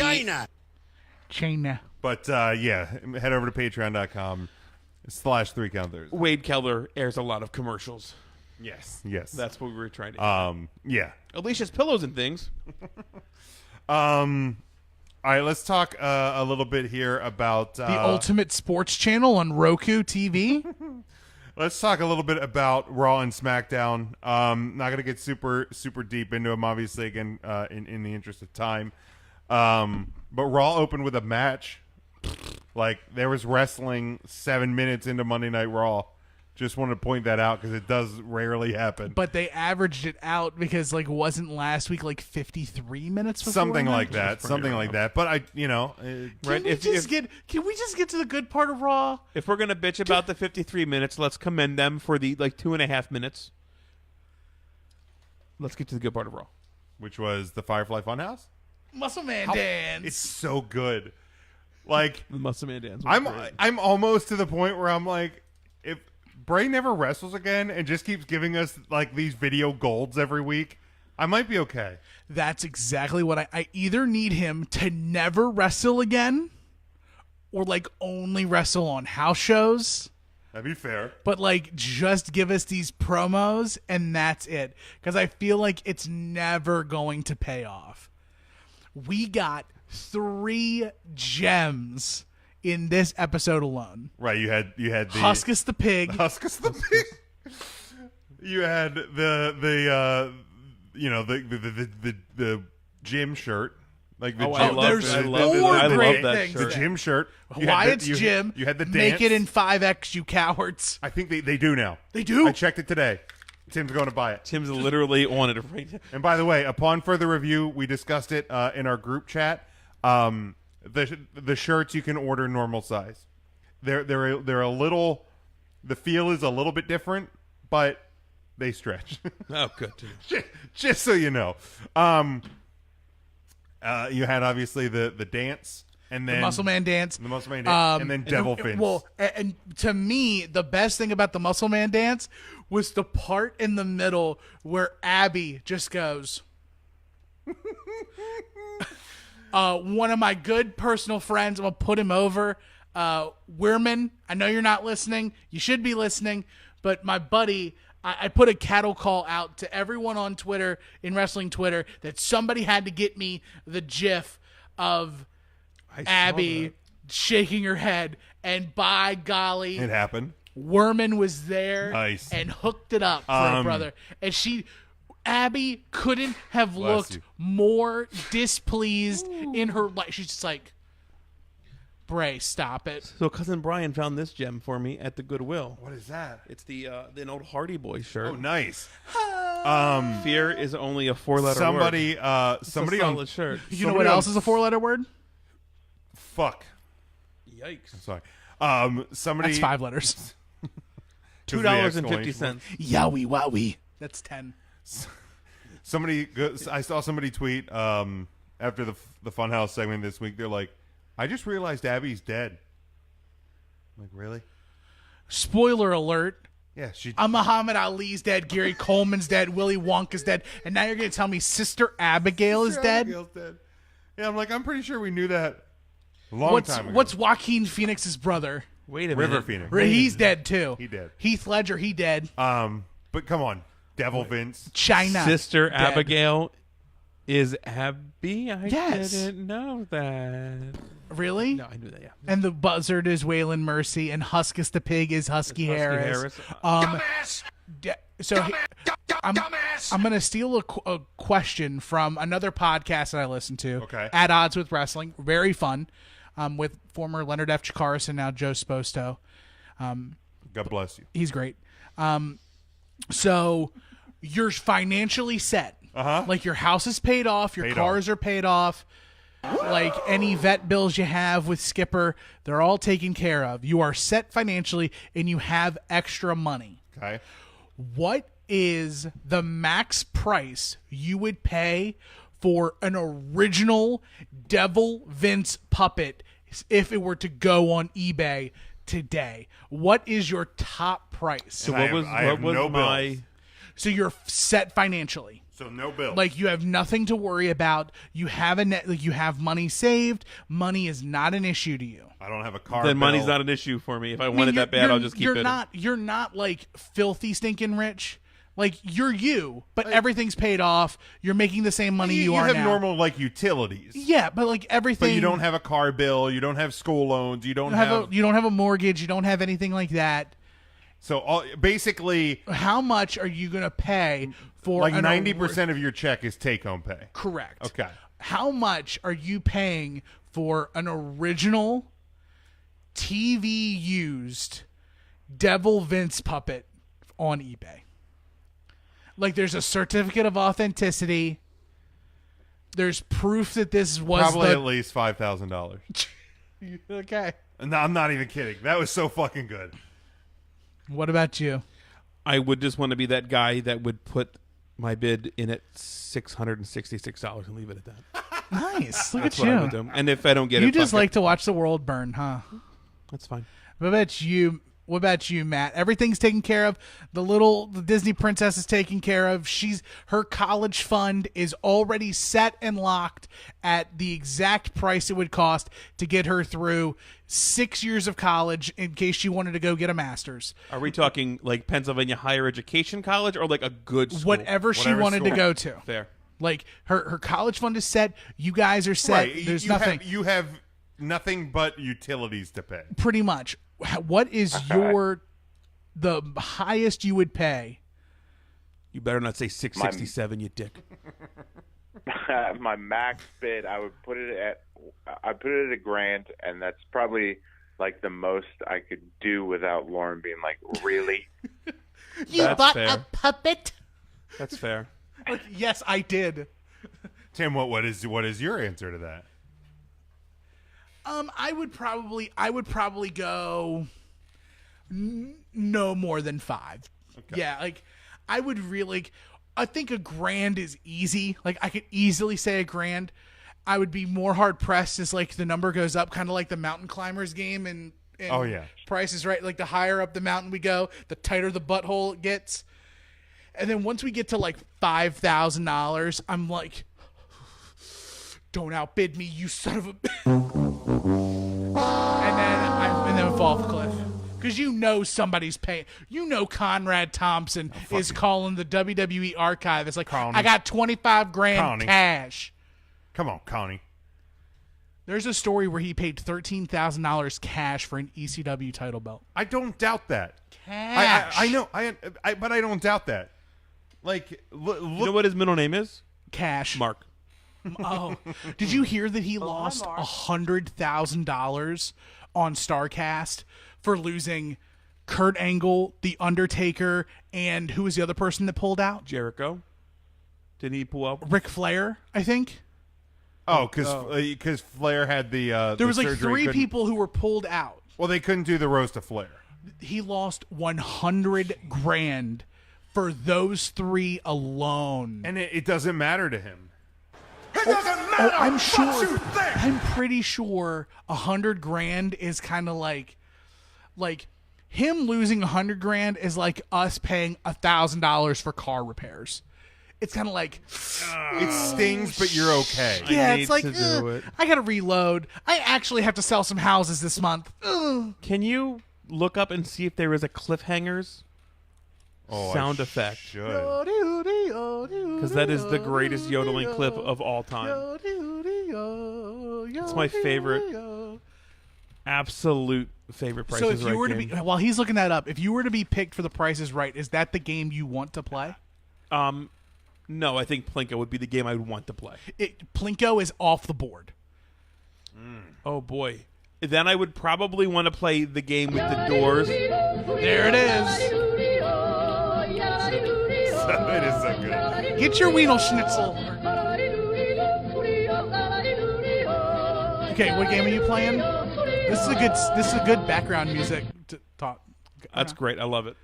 China.
But yeah, head over to patreon.com/3Count Thursday.
Wade Keller airs a lot of commercials.
Yes.
That's what we were trying to do.
Yeah.
Alicia's Pillows and Things.
All right, let's talk a little bit here about
the Ultimate Sports Channel on Roku TV.
Let's talk a little bit about Raw and SmackDown. Not going to get super deep into them, obviously, again, in the interest of time. But Raw opened with a match. Like, there was wrestling 7 minutes into Monday Night Raw. Just wanted to point that out because it does rarely happen.
But they averaged it out because, like, wasn't last week like 53 minutes before?
Something like that. But I,
right? Can we just get to the good part of Raw?
If we're gonna bitch about the 53 minutes, let's commend them for the 2.5 minutes. Let's get to the good part of Raw,
which was the Firefly Funhouse.
Muscle Man dance.
It's so good. Like
the Muscle Man dance.
I'm almost to the point where I'm like, if Bray never wrestles again and just keeps giving us like these video golds every week, I might be okay.
That's exactly what I either need him to never wrestle again or like only wrestle on house shows.
That'd be fair.
But like just give us these promos and that's it. Because I feel like it's never going to pay off. We got 3 gems in this episode alone.
Right, you had the
Huskus the pig.
You had the gym shirt. Like the gym.
There's
I love that shirt.
The gym shirt.
Wyatt's gym.
You had the dance.
Make it in 5X, you cowards.
I think they do now.
They do?
I checked it today. Tim's going to buy it.
Tim's literally on it right now.
And by the way, upon further review, we discussed it in our group chat. The shirts you can order normal size. They're a little. The feel is a little bit different, but they stretch.
Oh, good.
Just so you know. You had obviously the dance and then
the Muscle Man dance.
The Muscle Man dance, and then Devil Fins.
Well, and to me, the best thing about the Muscle Man dance was the part in the middle where Abby just goes. One of my good personal friends, I'm going to put him over. Weirman, I know you're not listening. You should be listening. But my buddy, I put a cattle call out to everyone on Twitter, in wrestling Twitter, that somebody had to get me the GIF of Abby shaking her head. And by golly,
it happened.
Weirman was there
nice.
And hooked it up for her brother. And Abby couldn't have looked more displeased in her life. She's just like, Bray, stop it.
So cousin Brian found this gem for me at the Goodwill.
What is that?
It's an old Hardy Boys shirt.
Oh, nice.
Fear is only a 4-letter
word.
Somebody
on
the shirt.
You know what else is a 4-letter word?
Fuck.
Yikes.
Sorry. Somebody.
That's 5 letters.
$2.50.
Yowie wowie. That's 10.
I saw somebody tweet after the Funhouse segment this week. They're like, I just realized Abby's dead. I'm like, really?
Spoiler alert.
Yeah,
Muhammad Ali's dead. Gary Coleman's dead. Willy Wonka's dead. And now you're going to tell me Sister Abigail is dead?
Abigail's dead. Yeah, I'm like, I'm pretty sure we knew that a long time ago.
What's Joaquin Phoenix's brother?
Wait a
River
minute.
Phoenix.
He's dead, too.
He dead.
Heath Ledger, he dead.
But come on. Devil Vince.
China.
Sister
dead.
Abigail is Abby? I
Yes.
didn't know that.
Really?
No, I knew that, yeah.
And the buzzard is Waylon Mercy, and Huskus the pig is Husky Harris. I'm going to steal a question from another podcast that I listen to.
Okay.
At Odds with Wrestling. Very fun. With former Leonard F. Chikaris and now Joe Sposto.
God bless you.
He's great. So you're financially set. Like your house is paid off. Your cars are paid off. Like any vet bills you have with Skipper, they're all taken care of. You are set financially and you have extra money.
Okay.
What is the max price you would pay for an original Devil Vince puppet if it were to go on eBay today? What is your top price?
So what was my...
So you're set financially.
So no bills.
Like you have nothing to worry about. You have you have money saved. Money is not an issue to you.
I don't have a car.
Then
bill.
money's not an issue for me. If I want it that bad, I'll just keep it.
You're not like filthy stinking rich. Like you're you, but everything's paid off. You're making the same money you are
have
now.
normal like utilities.
Yeah, but like everything.
But you don't have a car bill. You don't have school loans. You don't have
a mortgage. You don't have anything like that.
So basically,
how much are you going to pay for?
Like 90% of your check is take-home pay.
Correct.
Okay.
How much are you paying for an original TV used Devil Vince puppet on eBay? Like, there's a certificate of authenticity. There's proof that this was
probably at least $5,000.
Okay.
No, I'm not even kidding. That was so fucking good.
What about you?
I would just want to be that guy that would put my bid in at $666 and leave it at that.
Nice. Look
That's
at
what
you.
I would do. And if I don't get
you
it,
just like to watch the world burn, huh?
That's fine.
What about you, Matt? Everything's taken care of. The Disney princess is taken care of. Her college fund is already set and locked at the exact price it would cost to get her through 6 years of college in case she wanted to go get a master's.
Are we talking like Pennsylvania Higher Education College or like a good school?
Whatever she wanted to go to.
Fair.
Like her college fund is set. You guys are set.
Right.
There's nothing.
You have nothing but utilities to pay.
Pretty much. What is the highest you would pay?
You better not say $667, you dick.
My max bid, I put it at $1,000, and that's probably like the most I could do without Lauren being like, really?
You bought a puppet?
That's fair.
Yes, I did.
Tim, what is your answer to that?
I would probably go no more than 5. Okay. Yeah, like I would really. I think $1,000 is easy. Like I could easily say $1,000. I would be more hard pressed as like the number goes up, kind of like the mountain climbers game and
oh yeah,
Price is Right. Like the higher up the mountain we go, the tighter the butthole it gets. And then once we get to like $5,000, I'm like, don't outbid me, you son of a. and then fall off a cliff. Because you know somebody's paying. You know Conrad Thompson is calling the WWE archive. It's like,
Connie.
I got $25,000
Connie.
cash.
Come on, Connie.
There's a story where he paid $13,000 cash for an ECW title belt.
I don't doubt that.
Cash.
I know. But I don't doubt that. Like, look.
You know what his middle name is?
Cash.
Mark.
Oh, did you hear that he lost $100,000 on StarCast for losing Kurt Angle, The Undertaker, and who was the other person that pulled out?
Jericho. Didn't he pull out?
Ric Flair, I think.
Oh, because Flair had the
there was like
surgery,
3 people who were pulled out.
Well, they couldn't do the roast of Flair.
He lost $100,000 for those 3 alone,
and it doesn't matter to him.
It doesn't matter.
I'm
what
sure.
you think.
I'm pretty sure $100,000 is kind of like him losing $100,000 is like us paying $1,000 for car repairs. It's kind of like
it stings, but you're okay.
Yeah, it's like I gotta reload. I actually have to sell some houses this month.
Can you look up and see if there is a cliffhangers sound effect? Because that is the greatest yodeling clip of all time. It's my favorite, absolute favorite Price
So
is
if you
Right
were to
game.
be, while he's looking that up, if you were to be picked for the Price is Right, is that the game you want to play?
No, I think Plinko would be the game I would want to play.
Plinko is off the board.
Oh boy. Then I would probably want to play the game with the doors.
There it is.
It is so good.
Get your Wiener Schnitzel. Okay, what game are you playing? This is a good background music to talk.
That's great. I love it.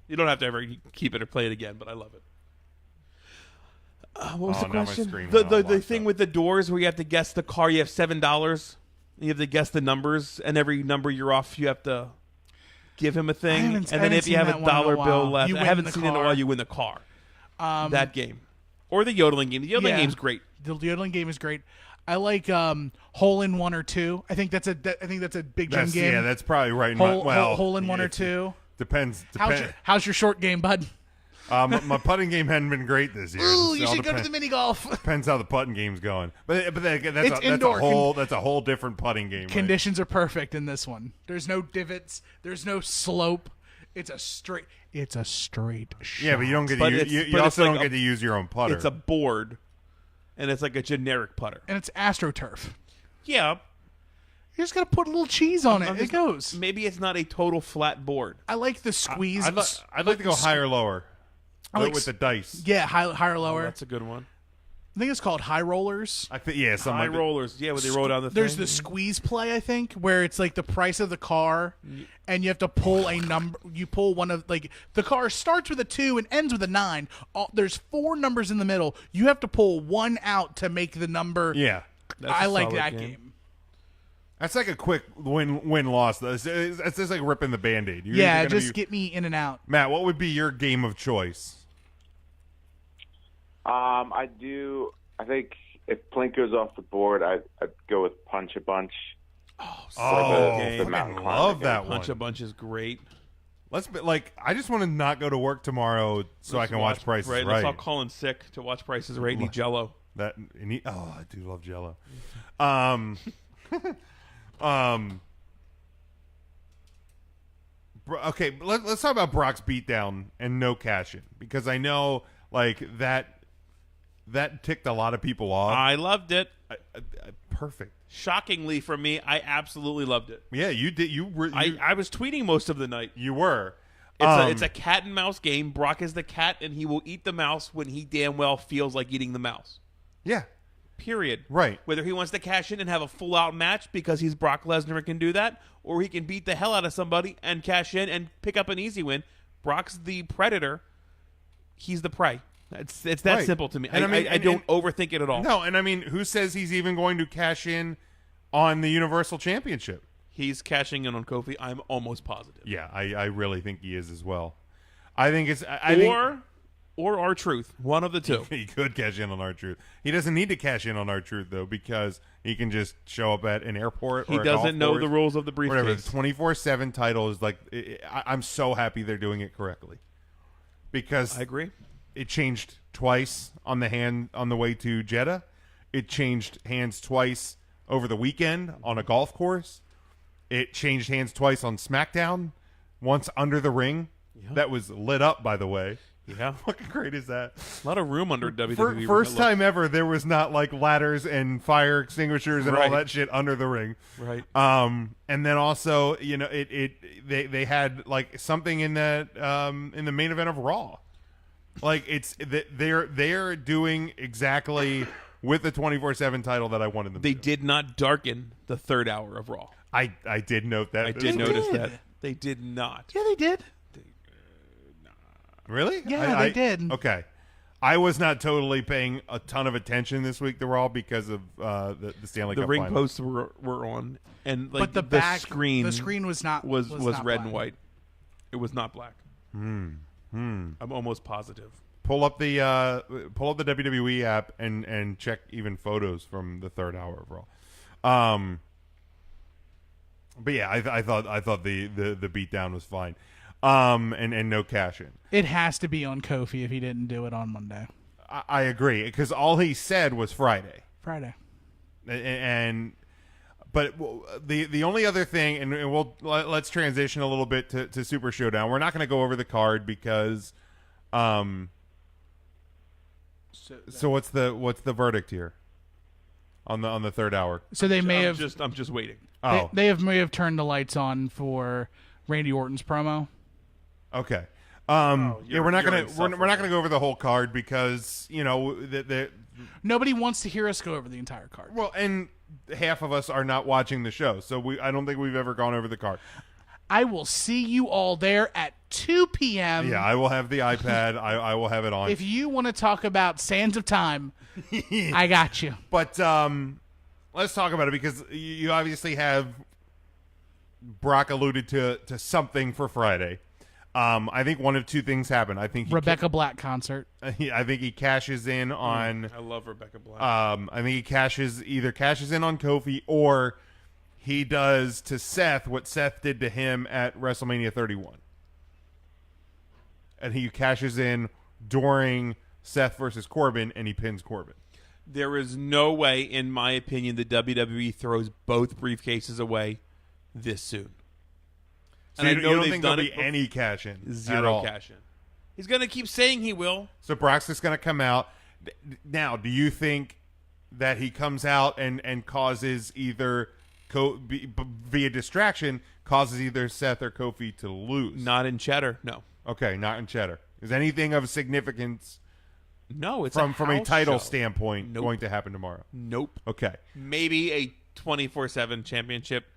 You don't have to ever keep it or play it again, but I love it. What was the question? The thing with the doors where you have to guess the car. You have $7. You have to guess the numbers, and every number you're off, you have to give him a thing. And then if you have a $1 bill left, I haven't seen it in a while. You win the car. That game, or the yodeling game. The yodeling game's great.
The yodeling game is great. I like hole in 1 or 2. I think that's a big gym game.
Yeah, that's probably right.
Hole in 1 or 2.
Depends.
How's your short game, bud?
My putting game hadn't been great this year.
Ooh, you should go to the mini golf.
Depends how the putting game's going. But that's
indoor.
That's a whole different putting game.
Conditions are perfect in this one. There's no divots. There's no slope. It's a straight shot.
Yeah, but you don't get to you also don't get to use your own putter.
It's a board, and it's like a generic putter.
And it's AstroTurf.
Yeah.
You just got to put a little cheese on it. It goes.
Maybe it's not a total flat board.
I like the squeeze.
I'd like to go higher or lower. With the dice.
Yeah, higher or lower.
That's a good one.
I think it's called high rollers.
I think
high rollers. Yeah, where they roll down the thing.
There's the squeeze play, I think, where it's like the price of the car, and you have to pull a number. You pull one of the car starts with a 2 and ends with a 9. There's 4 numbers in the middle. You have to pull one out to make the number.
Yeah,
I like that game.
That's like a quick win-loss. It's just like ripping the Band-Aid.
Get me in and out.
Matt, what would be your game of choice?
I think if Plinko's off the board, I'd go with Punch a Bunch.
I love that one.
Punch a Bunch is great.
I just want to not go to work tomorrow so I can watch Price is Right.
Let's all call in sick to watch Price is Right. Need Jello.
I do love Jello. Okay, let's talk about Brock's beatdown and no cash in, because I know that ticked a lot of people off.
I loved it.
Perfect.
Shockingly for me, I absolutely loved it.
Yeah, you did.
I was tweeting most of the night.
You were.
It's a cat and mouse game. Brock is the cat, and he will eat the mouse when he damn well feels like eating the mouse.
Yeah.
Period.
Right.
Whether he wants to cash in and have a full-out match because he's Brock Lesnar and can do that, or he can beat the hell out of somebody and cash in and pick up an easy win. Brock's the predator. He's the prey. It's that simple to me. And I don't overthink it at all.
No, and I mean, who says he's even going to cash in on the Universal Championship?
He's cashing in on Kofi. I'm almost positive.
Yeah, I really think he is as well. I think it's
or R-Truth, one of the two.
He could cash in on R-Truth. He doesn't need to cash in on R-Truth though, because he can just show up at an airport.
He doesn't know the rules of the briefcase.
Whatever. The 24/7 title is I'm so happy they're doing it correctly, because
I agree.
It changed twice on the way to Jeddah. It changed hands twice over the weekend on a golf course. It changed hands twice on SmackDown, once under the ring. Yeah. That was lit up, by the way.
Yeah.
Fucking great is that?
A lot of room under WWE.
First time ever, there was not ladders and fire extinguishers and all that shit under the ring.
Right.
And then also, they had something in that in the main event of Raw. They're doing exactly with the 24/7 title that I wanted them
They
to.
did not darken the third hour of Raw.
I did note that.
I did notice that. They did not.
Yeah, they did.
Really?
Yeah, they did.
Okay. I was not totally paying a ton of attention this week to Raw because of the Stanley Cup
The ring
final.
posts were on, and like
But the back
screen
was not
was
not
red
black.
and white. It was not black. I'm almost positive.
Pull up the WWE app and check even photos from the third hour of Raw. But yeah, I thought the beatdown was fine. And no cash in.
It has to be on Kofi if he didn't do it on Monday.
I agree because all he said was Friday. But the only other thing, and let's transition a little bit to Super Showdown. We're not going to go over the card because, so what's the verdict here on the third hour?
So they may have
I'm just waiting.
Oh,
they may have turned the lights on for Randy Orton's promo.
Okay. Yeah, we're not gonna go over the whole card because
Nobody wants to hear us go over the entire card.
Well, and half of us are not watching the show, so I don't think we've ever gone over the card.
I will see you all there at 2 p.m.
Yeah, I will have the iPad. I will have it on.
If you want to talk about Sands of Time, I got you.
But let's talk about it because you obviously have Brock alluded to something for Friday. I think one of two things happen. I think
Rebecca Black concert.
I think he cashes in on.
I love Rebecca Black.
I think he cashes in on Kofi, or he does to Seth what Seth did to him at WrestleMania 31, and he cashes in during Seth versus Corbin, and he pins Corbin.
There is no way, in my opinion, that WWE throws both briefcases away this soon.
So you don't think there'll be any cash in?
Zero cash in. He's going to keep saying he will.
So Brock's just going to come out. Now, do you think that he comes out and causes either via distraction causes either Seth or Kofi to lose?
Not in Cheddar, no.
Okay, not in Cheddar. Is anything of significance?
No, it's
from a title
show.
standpoint going to happen tomorrow.
Nope.
Okay.
Maybe a 24/7 championship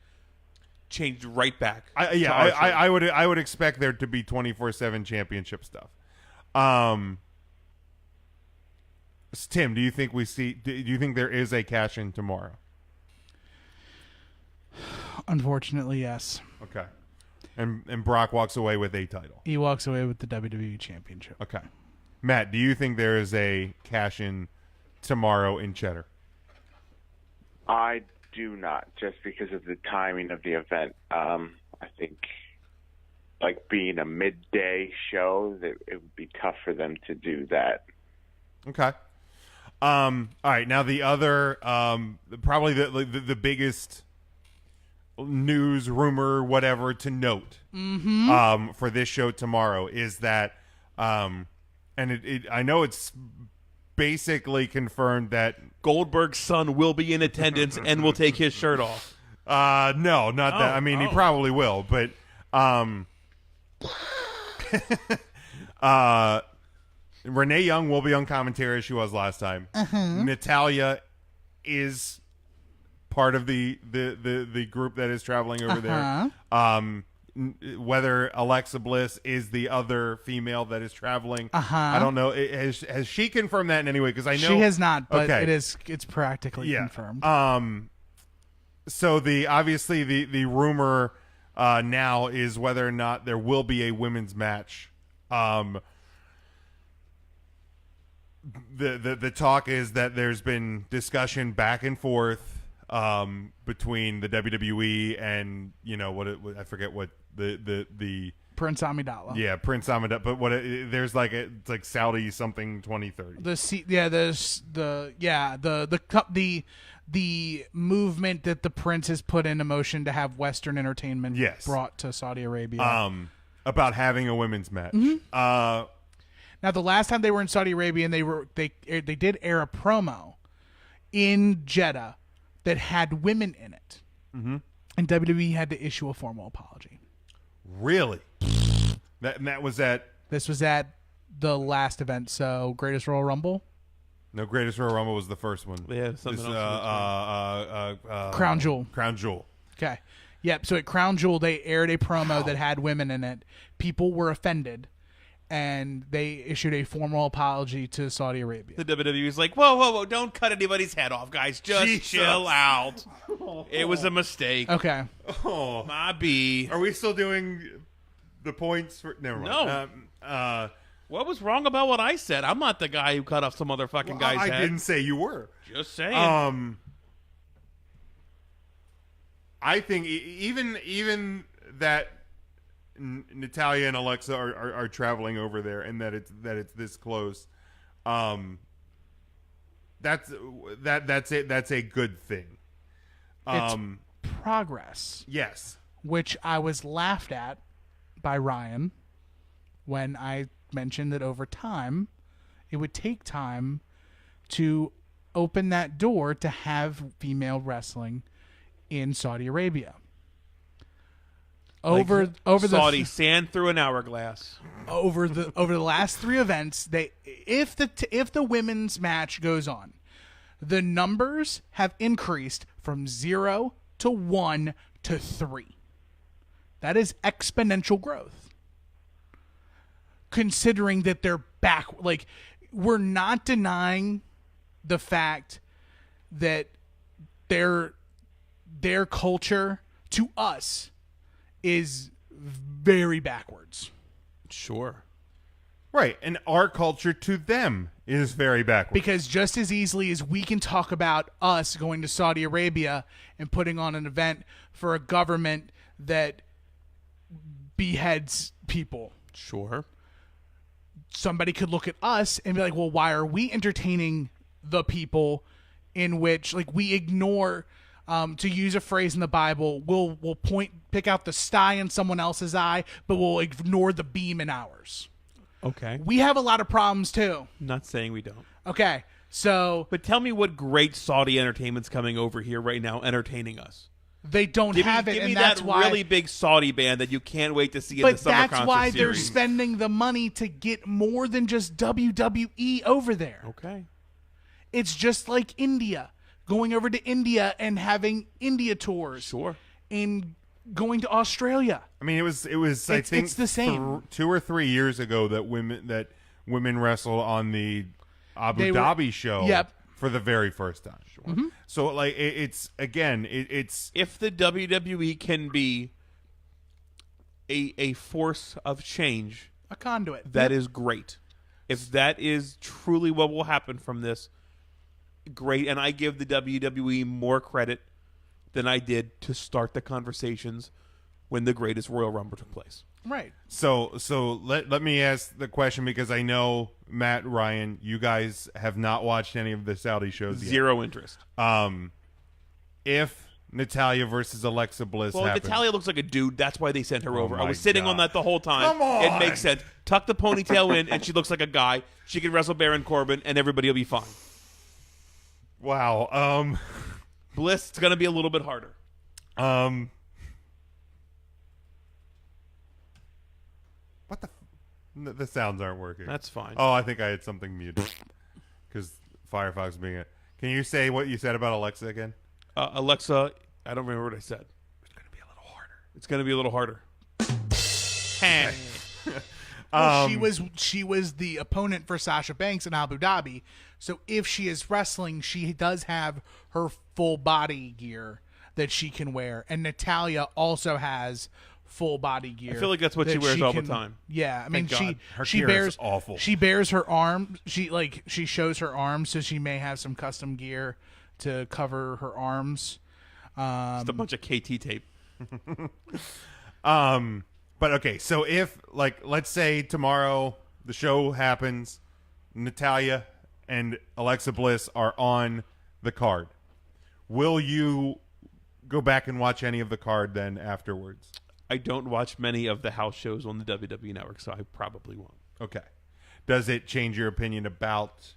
changed right back.
I would expect there to be 24/7 championship stuff. Tim, do you think do you think there is a cash in tomorrow?
Unfortunately, yes.
Okay. And Brock walks away with a title.
He walks away with the WWE Championship.
Okay. Matt, do you think there is a cash in tomorrow in Cheddar?
I do not, just because of the timing of the event. I think, like being a midday show, that it would be tough for them to do that.
Okay. All right. Now the other, probably the biggest news, rumor, whatever to note, for this show tomorrow is that, and I know it's basically confirmed that
Goldberg's son will be in attendance and will take his shirt off.
No, not that. I mean, he probably will, but Renee Young will be on commentary as she was last time. Natalya is part of the group that is traveling over there. Whether Alexa Bliss is the other female that is traveling, I don't know. Has she confirmed that in any way? Because I know
she has not, but it's practically confirmed.
So obviously the rumor now is whether or not there will be a women's match. The talk is that there's been discussion back and forth between the WWE and I forget what the
Prince Amidala.
Yeah, Prince Amidala. But there's it's like Saudi something 2030.
The movement that the Prince has put into motion to have Western entertainment brought to Saudi Arabia.
About having a women's match.
Now, the last time they were in Saudi Arabia, and they did air a promo in Jeddah that had women in it, and WWE had to issue a formal apology.
Really? That was at.
This was at the last event. So, Greatest Royal Rumble.
No, Greatest Royal Rumble was the first one.
Yeah, something else.
Crown Jewel.
Crown Jewel.
Okay. Yep. So at Crown Jewel, they aired a promo that had women in it. People were offended, and they issued a formal apology to Saudi Arabia.
The WWE's like, whoa, don't cut anybody's head off, guys. Just chill out. It was a mistake.
Okay.
Oh,
my B.
Are we still doing the points? Never mind.
No. What was wrong about what I said? I'm not the guy who cut off some other fucking guy's head.
I didn't say you were.
Just saying.
I think even that Natalia and Alexa are traveling over there, and that it's this close. That's a good thing.
It's progress.
Yes.
Which I was laughed at by Ryan when I mentioned that over time it would take time to open that door to have female wrestling in Saudi Arabia. Over
Saudi sand through an hourglass.
Over the last 3 events, if the women's match goes on, the numbers have increased from 0 to 1 to 3. That is exponential growth. Considering that they're back, like, we're not denying the fact that their culture to us is very backwards.
Sure.
Right, and our culture to them is very backwards.
Because just as easily as we can talk about us going to Saudi Arabia and putting on an event for a government that beheads people.
Sure.
Somebody could look at us and be like, well, why are we entertaining the people in which, like, we ignore, to use a phrase in the Bible, we'll pick out the sty in someone else's eye, but we'll ignore the beam in ours.
Okay.
We have a lot of problems too.
Not saying we don't.
Okay. So,
but tell me what great Saudi entertainment's coming over here right now entertaining us.
They don't have it,
give
and
me
that's
that
why
really big Saudi band that you can't wait to see in
but
the summer concert
that's why they're
series.
spending the money to get more than just WWE over there.
Okay.
It's just like India, going over to India and having India tours.
Sure.
And going to Australia.
I mean, it was. I think
it's the same.
2 or 3 years ago that women wrestled on the Abu Dhabi show.
Yep.
For the very first time.
Sure.
Mm-hmm.
So, like, it's
if the WWE can be a force of change,
a conduit,
that is great. If that is truly what will happen from this, great. And I give the WWE more credit than I did to start the conversations when the greatest Royal Rumble took place.
Right.
So let me ask the question, because I know, Matt, Ryan, you guys have not watched any of the Saudi shows yet.
Zero interest.
If Natalia versus Alexa Bliss happens.
Natalia looks like a dude. That's why they sent her over. I
my
was sitting
God.
on that the whole time.
Come on.
It makes sense. Tuck the ponytail in, and she looks like a guy. She can wrestle Baron Corbin, and everybody will be fine.
Wow.
Bliss, it's going to be a little bit harder.
What the? The sounds aren't working.
That's fine.
Oh, I think I had something muted because Firefox being it. Can you say what you said about Alexa again?
Alexa, I don't remember what I said.
It's going to be a little harder.
It's going to be a little harder.
Well, she was the opponent for Sasha Banks in Abu Dhabi. So if she is wrestling, she does have her full body gear that she can wear, and Natalia also has full body gear.
I feel like that's what she wears all the time.
Yeah, I mean,
Her
she
gear
bears
is awful.
She bears her arm. She shows her arms, so she may have some custom gear to cover her arms.
Just a bunch of KT tape.
But okay, so if, like, let's say tomorrow the show happens, Natalia and Alexa Bliss are on the card, will you go back and watch any of the card then afterwards?
I don't watch many of the house shows on the WWE Network, so I probably won't.
Okay. Does it change your opinion about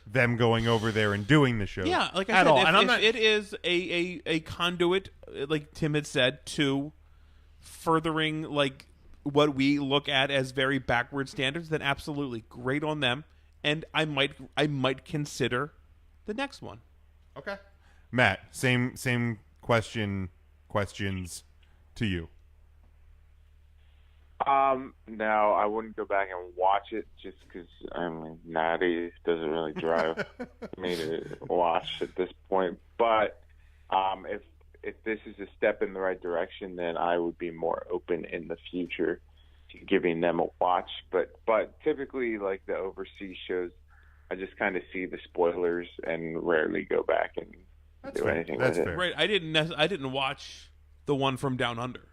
them going over there and doing the show?
Yeah, like I
at
said,
all?
If it is a conduit, like Tim had said, to furthering like what we look at as very backward standards, then absolutely great on them. and I might consider the next one.
Okay, Matt, same questions to you.
No, I wouldn't go back and watch it just because Natty doesn't really drive me to watch at this point. But if this is a step in the right direction, then I would be more open in the future to giving them a watch. But typically, like the overseas shows, I just kind of see the spoilers and rarely go back and do anything with it.
Right? I didn't watch the one from Down Under.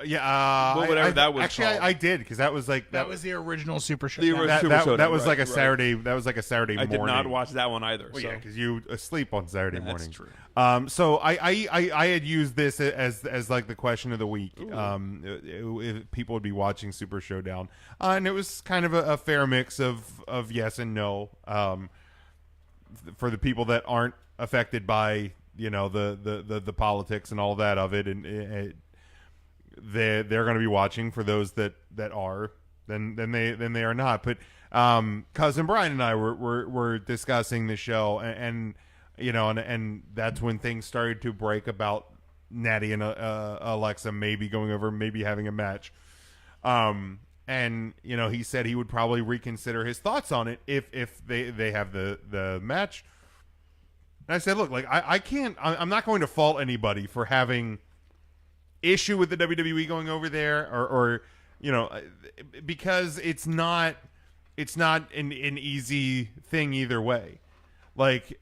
Whatever
that was.
Actually,
called.
I did because that was like
that was the original Super Show.
That was like a Saturday. That was like a Saturday morning.
I did not watch that one either.
Well,
so.
yeah, because you sleep on Saturday morning.
That's true.
So I had used this as like the question of the week. If people would be watching Super Showdown, and it was kind of a fair mix of yes and no. For the people that aren't affected by the politics and all that of it, and they're going to be watching. For those that are, then they are not. But cousin Brian and I were discussing the show, and that's when things started to break about Natty and Alexa maybe going over, maybe having a match. And he said he would probably reconsider his thoughts on it if they have the match. And I said, look, like I'm not going to fault anybody for having issue with the WWE going over there, or because it's not an easy thing either way. Like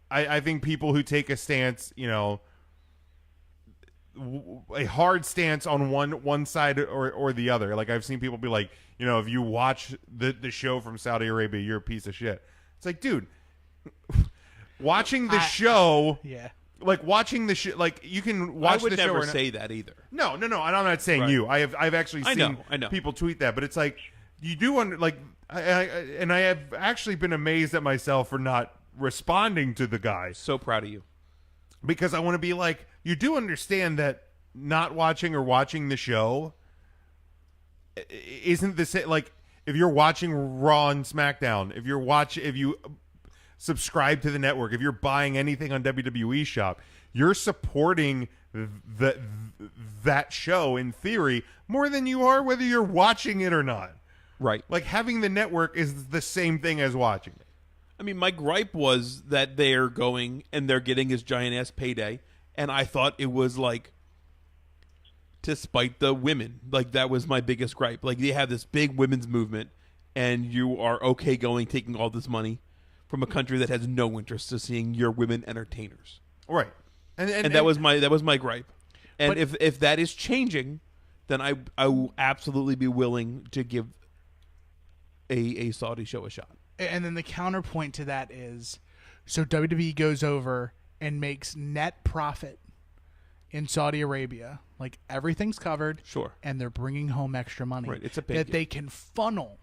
I think people who take a stance, a hard stance on one side or the other. Like I've seen people be like, if you watch the show from Saudi Arabia, you're a piece of shit. It's like, dude, watching the show,
yeah.
Like watching the show, like you can watch the show.
I would never say that either.
No, and I'm not saying you. I've actually seen people tweet that, but it's like you do and I have actually been amazed at myself for not responding to the guy.
So proud of you,
because I want to be like, you do understand that not watching or watching the show isn't the same. Like if you're watching Raw and SmackDown, if you subscribe to the network, if you're buying anything on WWE Shop, you're supporting that show in theory more than you are whether you're watching it or not.
Right.
Like having the network is the same thing as watching it.
I mean, my gripe was that they're going and they're getting his giant ass payday, and I thought it was like to spite the women. Like that was my biggest gripe. Like they have this big women's movement, and you are okay taking all this money from a country that has no interest in seeing your women entertainers.
Right.
And that was my gripe. And if that is changing, then I will absolutely be willing to give a Saudi show a shot.
And then the counterpoint to that is, so WWE goes over and makes net profit in Saudi Arabia. Like everything's covered.
Sure.
And they're bringing home extra money.
Right. It's a big
that they can funnel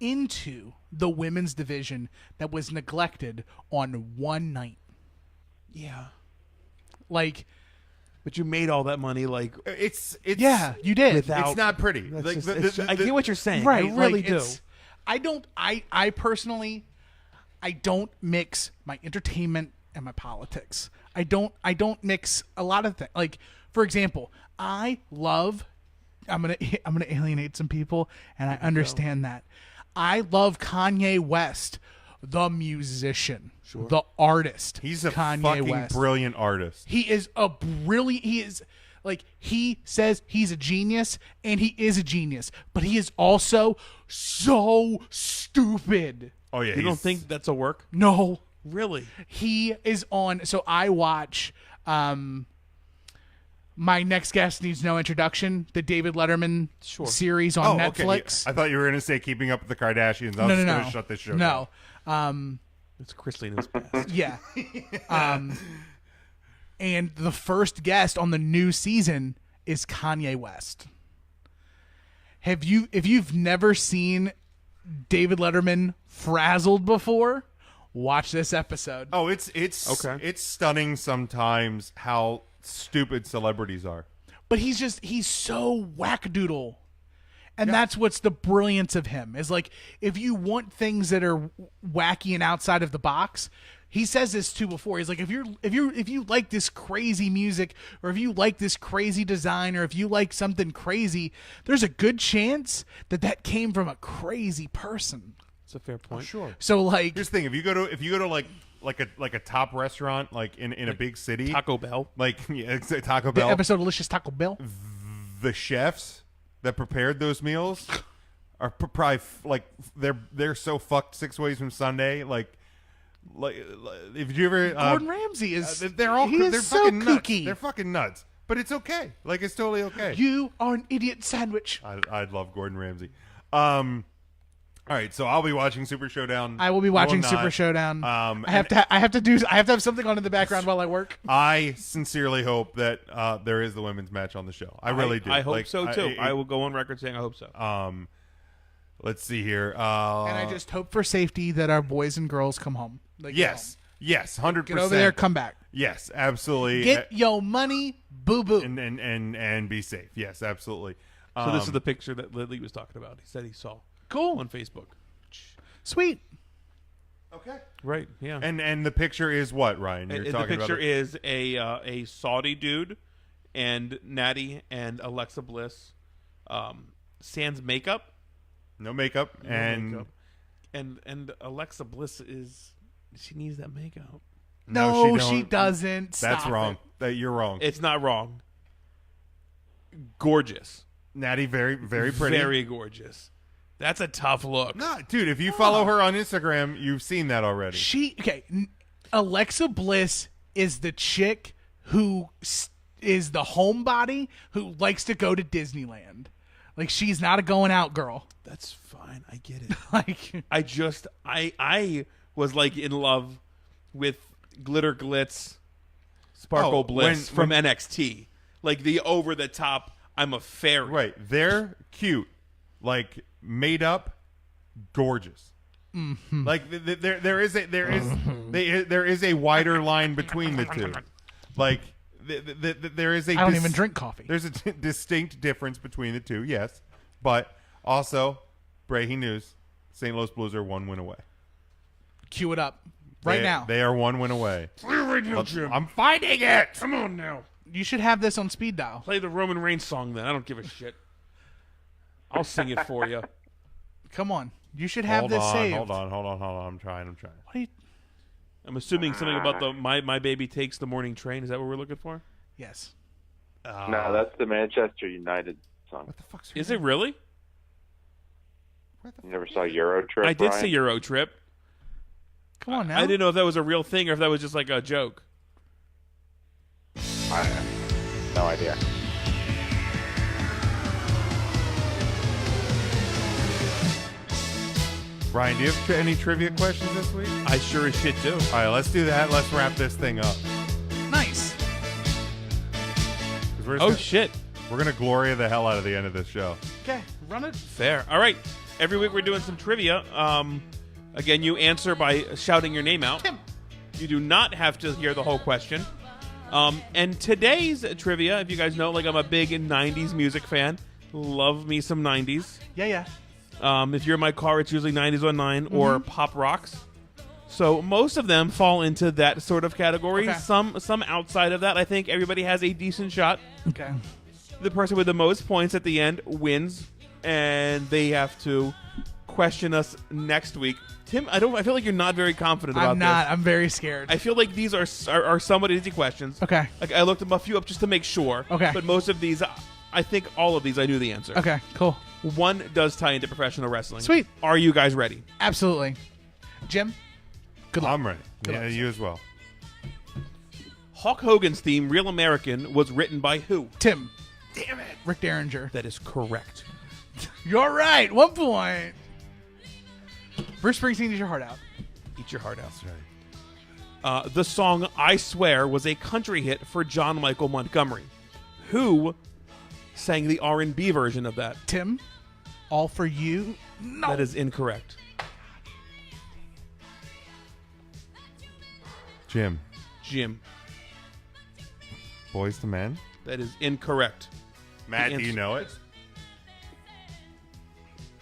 into the women's division that was neglected on one night.
Yeah.
Like,
but you made all that money. Like
it's
yeah, you did.
It's not pretty. Like,
I get what you're saying.
Right.
I really do.
I personally, I don't mix my entertainment and my politics. I don't mix a lot of things. Like, for example, I'm gonna alienate some people, and I understand that. I love Kanye West, the musician, the artist.
He's a
Kanye
fucking
West.
brilliant artist.
He is he says he's a genius, and he is a genius, but he is also so stupid.
Oh yeah,
you don't think that's a work?
No,
really.
He is on. So I watch. My Next Guest Needs No Introduction, the David Letterman series on Netflix.
Okay. I thought you were going to say Keeping Up with the Kardashians. I was just going to shut this show down.
No.
It's Christina's past.
Yeah. And the first guest on the new season is Kanye West. If you've never seen David Letterman frazzled before, watch this episode.
Oh, it's okay. It's stunning sometimes how stupid celebrities are.
But he's so wackadoodle. And that's what's the brilliance of him is like, if you want things that are wacky and outside of the box, he says this too before. He's like, if you like this crazy music, or if you like this crazy design, or if you like something crazy, there's a good chance that came from a crazy person.
That's a fair point.
Sure.
So like,
here's the thing: if you go to like a top restaurant like in a big city,
Taco Bell,
like Taco Bell,
the episode Alicia's Taco Bell,
the chefs that prepared those meals are probably like they're so fucked 6 ways from Sunday. Like if you ever
Gordon Ramsay is
they're
so
fucking nuts.
kooky.
They're fucking nuts, but it's okay. Like it's totally okay.
You are an idiot sandwich.
I'd love Gordon Ramsay. All right, so I'll be watching Super Showdown.
I will be watching Super Showdown. I have to have something on in the background while I work.
I sincerely hope that there is the women's match on the show. I really do.
I hope so too. I will go on record saying I hope so.
Let's see here.
And I just hope for safety that our boys and girls come home.
Yes, 100%.
Get over there, come back.
Yes, absolutely.
Get your money, boo boo,
and be safe. Yes, absolutely.
So this is the picture that Lily was talking about. He said he saw.
Cool.
On Facebook.
Sweet.
Okay.
Right. Yeah.
And the picture is what, Ryan? You're talking
the picture
about
is a Saudi dude and Natty and Alexa Bliss. Sans makeup.
No makeup.
And Alexa Bliss she needs that makeup.
No, she doesn't.
That's
Stop
wrong.
it.
You're wrong.
It's not wrong. Gorgeous.
Natty, very, very pretty.
Very gorgeous. That's a tough look.
No, dude, if you follow her on Instagram, you've seen that already.
Alexa Bliss is the chick who is the homebody who likes to go to Disneyland. Like, she's not a going out girl.
That's fine. I get it. I was like in love with Glitter Glitz, Sparkle Bliss from NXT. Like the over the top, I'm a fairy.
Right. They're cute. Like made up, gorgeous.
Mm-hmm.
Like there is a wider line between the two. Like there is a.
I don't even drink coffee.
There's a distinct difference between the two, yes, but also breaking news: St. Louis Blues are 1 win away.
Cue it up now.
They are 1 win away.
Jim.
I'm finding it.
Come on now.
You should have this on speed dial.
Play the Roman Reigns song then. I don't give a shit. I'll sing it for you.
Come on. You should have this saved.
Hold on. I'm trying.
What are you...
I'm assuming something about the my baby takes the morning train. Is that what we're looking for?
Yes.
No, that's the Manchester United song.
What the fuck's
Is it really?
You never saw Euro Trip?
I did
Brian?
see Euro Trip.
Come on now.
I didn't know if that was a real thing or if that was just like a joke.
I have no idea.
Ryan, do you have any trivia questions this week?
I sure as shit do.
All right, let's do that. Let's wrap this thing up.
Nice.
Shit.
We're going to Gloria the hell out of the end of this show.
Okay, run it.
Fair. All right. Every week we're doing some trivia. Again, you answer by shouting your name out.
Tim.
You do not have to hear the whole question. And today's trivia, if you guys know, like I'm a big 90s music fan. Love me some 90s.
Yeah.
If you're in my car, it's usually 90s on 9 or pop rocks. So most of them fall into that sort of category.
Okay.
Some outside of that. I think everybody has a decent shot.
Okay.
The person with the most points at the end wins, and they have to question us next week. Tim, I feel like you're not very confident about
I'm not. I'm very scared.
I feel like these are somewhat easy questions.
Okay.
Like I looked a few up just to make sure.
Okay.
But most of these, I think all of these, I knew the answer.
Okay, cool.
One does tie into professional wrestling.
Sweet.
Are you guys ready?
Absolutely. Jim, good luck.
I'm ready. Yeah, you as well.
Hulk Hogan's theme, Real American, was written by who?
Tim.
Damn it.
Rick Derringer.
That is correct.
You're right. 1 point. Bruce Springsteen, Eat Your Heart Out.
Eat Your Heart Out.
That's right.
The song I Swear was a country hit for John Michael Montgomery. Who sang the R&B version of that?
Tim, All For You. No.
That is incorrect.
Jim. Boys to Men.
That is incorrect.
Matt, do you know it?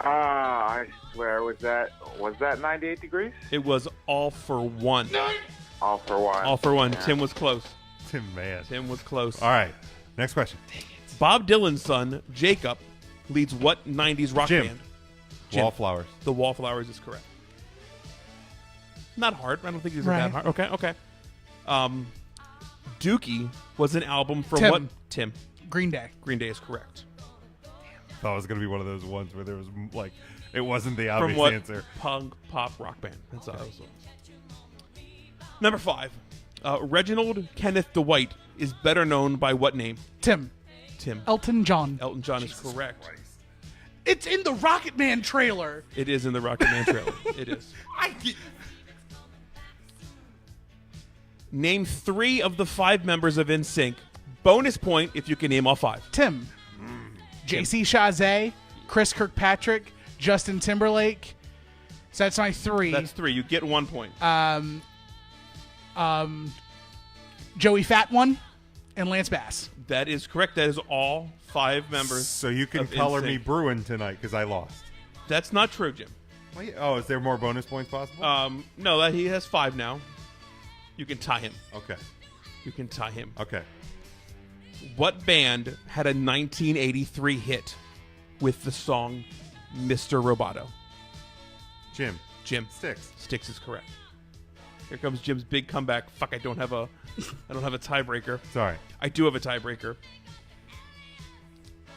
I swear, was that 98 degrees?
It was All for One.
All for One.
All for One.
Yeah.
Tim was close.
Tim, man.
Tim was close.
All right. Next question.
Bob Dylan's son, Jacob, leads what 90s rock
Jim.
band?
Wallflowers.
The Wallflowers is correct. Not hard. I don't think these are that hard. Okay. Dookie was an album from
Tim.
what? Tim.
Green Day.
Green Day is correct.
I thought it was going to be one of those ones where there was, like, it wasn't the
From
obvious
what
answer.
punk pop rock band? That's all. Number 5. Reginald Kenneth Dwight is better known by what name?
Tim. Elton John.
Elton John is correct.
It's in the Rocket Man trailer.
It is in the Rocket Man trailer. It is. Name 3 of the 5 members of NSYNC. Bonus point if you can name all 5.
Tim. JC Chazé, Chris Kirkpatrick, Justin Timberlake. So that's my 3.
That's 3. You get 1 point.
Joey Fat One, and Lance Bass.
That is correct. That is all 5 members.
So you can
of
color
NSYNC.
me Bruin tonight because I lost.
That's not true, Jim.
Oh, is there more bonus points possible?
No, he has 5 now. You can tie him.
Okay.
You can tie him.
Okay.
What band had a 1983 hit with the song Mr. Roboto?
Jim.
Styx. Styx is correct. Here comes Jim's big comeback. Fuck, I don't have a tiebreaker.
Sorry.
I do have a tiebreaker.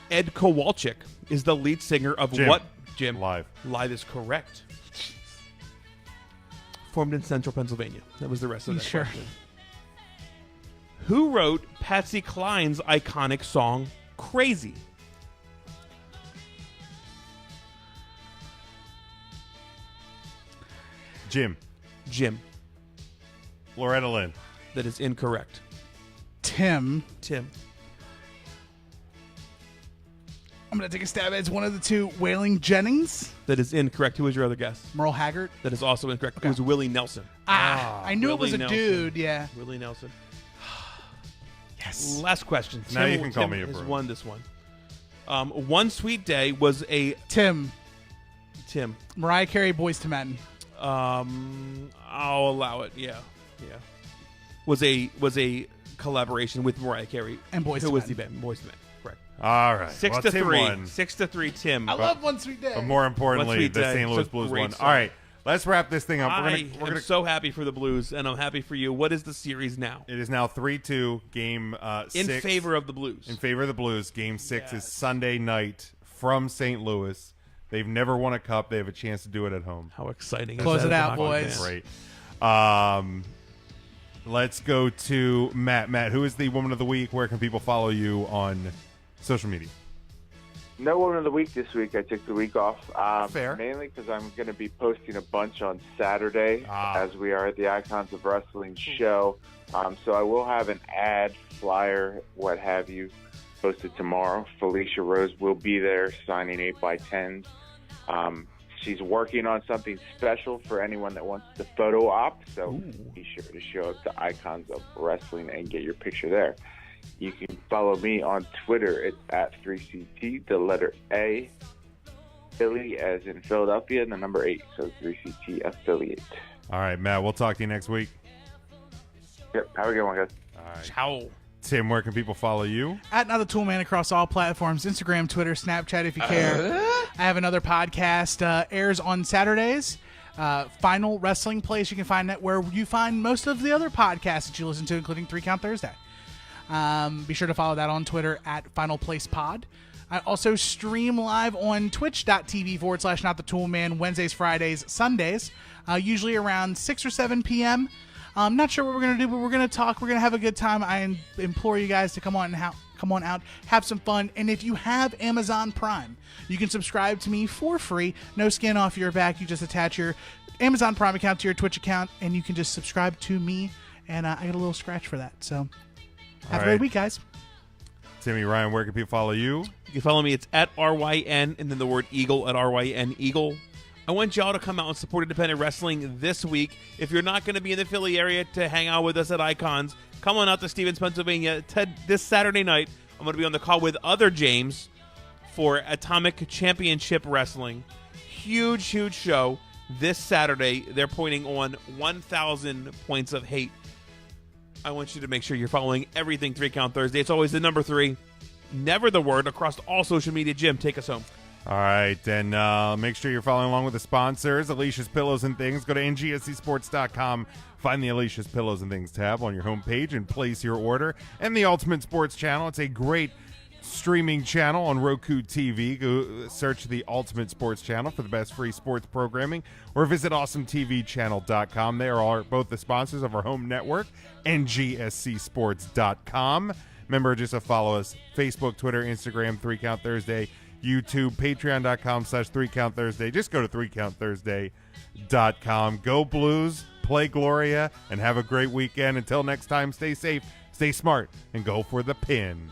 Ed Kowalczyk is the lead singer of
Jim.
what? Jim.
Live.
Live is correct. Formed in central Pennsylvania. That was the rest of that
Sure.
question. Who wrote Patsy Cline's iconic song, Crazy?
Jim. Loretta Lynn.
That is incorrect.
Tim. I'm going to take a stab at it. It's one of the 2. Wailing Jennings.
That is incorrect. Who was your other guess?
Merle Haggard.
That is also incorrect. It was Willie Nelson.
I knew it was a
Willie
dude. Yeah.
Willie Nelson.
Yes.
Last question.
Now you can call me a
has
bro.
won this one. One Sweet Day was a
Tim.
Mariah
Carey, Boyz II Men.
I'll allow it. Yeah. Was a collaboration with Mariah Carey
And Boyz II
Who was
Men.
the band? Boyz II Men. Correct.
All right.
6 to 3. 6 to 3. Tim.
I love One Sweet Day.
But more
One
importantly,
Sweet
the
Day.
St. Louis
It's a
Blues
great
won.
song.
All right. Let's wrap this thing up.
I
We're
am
gonna
so happy for the Blues, and I'm happy for you. What is the series now?
It is now 3-2. Game 6.
In favor of the Blues.
In favor of the Blues. Game 6 is Sunday night from St. Louis. They've never won a cup. They have a chance to do it at home.
How exciting.
Close
is
it
that
out,
as a
boys.
Great. Let's go to Matt. Matt, who is the Woman of the Week? Where can people follow you on social media?
No Woman of the Week this week. I took the week off.
Fair.
Mainly because I'm going to be posting a bunch on Saturday as we are at the Icons of Wrestling show. So I will have an ad, flyer, what have you, posted tomorrow. Felicia Rose will be there signing 8x10s. She's working on something special for anyone that wants the photo op. So be sure to show up to Icons of Wrestling and get your picture there. You can follow me on Twitter. It's at 3CT, the letter A, Philly as in Philadelphia, and the number 8. So 3CT affiliate.
All right, Matt, we'll talk to you next week.
Yep. Have a good one, guys.
All right.
Ciao.
Tim, where can people follow you?
At Now the Tool Man across all platforms, Instagram, Twitter, Snapchat if you care. I have another podcast, airs on Saturdays. Final Wrestling Place. You can find that where you find most of the other podcasts that you listen to, including 3 Count Thursday. Be sure to follow that on Twitter at Final Place Pod. I also stream live on twitch.tv/NotTheToolMan Wednesdays, Fridays, Sundays, usually around 6 or 7 p.m. I'm not sure what we're going to do, but we're going to talk. We're going to have a good time. I implore you guys to come on out, have some fun. And if you have Amazon Prime, you can subscribe to me for free. No skin off your back. You just attach your Amazon Prime account to your Twitch account, and you can just subscribe to me, and I get a little scratch for that. So have a great week, guys.
Timmy, Ryan, where can people follow you?
You can follow me. It's at RYN and then the word Eagle at RYN Eagle. I want y'all to come out and support independent wrestling this week. If you're not going to be in the Philly area to hang out with us at Icons, come on out to Stevens, Pennsylvania. This Saturday night, I'm going to be on the call with other James for Atomic Championship Wrestling. Huge show this Saturday. They're pointing on 1,000 points of hate. I want you to make sure you're following everything 3 Count Thursday. It's always the number 3, never the word, across all social media. Jim, take us home.
All right, and make sure you're following along with the sponsors, Alicia's Pillows and Things. Go to ngscsports.com, find the Alicia's Pillows and Things tab on your homepage, and place your order. And the Ultimate Sports Channel. It's a great streaming channel on Roku TV. Go search the Ultimate Sports Channel for the best free sports programming, or visit awesometvchannel.com. They are both the sponsors of our home network, NGSCsports.com. Remember, just to follow us, Facebook, Twitter, Instagram, 3 Count Thursday, YouTube, patreon.com/3Count Thursday. Just go to 3countthursday.com. Go Blues, play Gloria, and have a great weekend. Until next time, stay safe, stay smart, and go for the pin.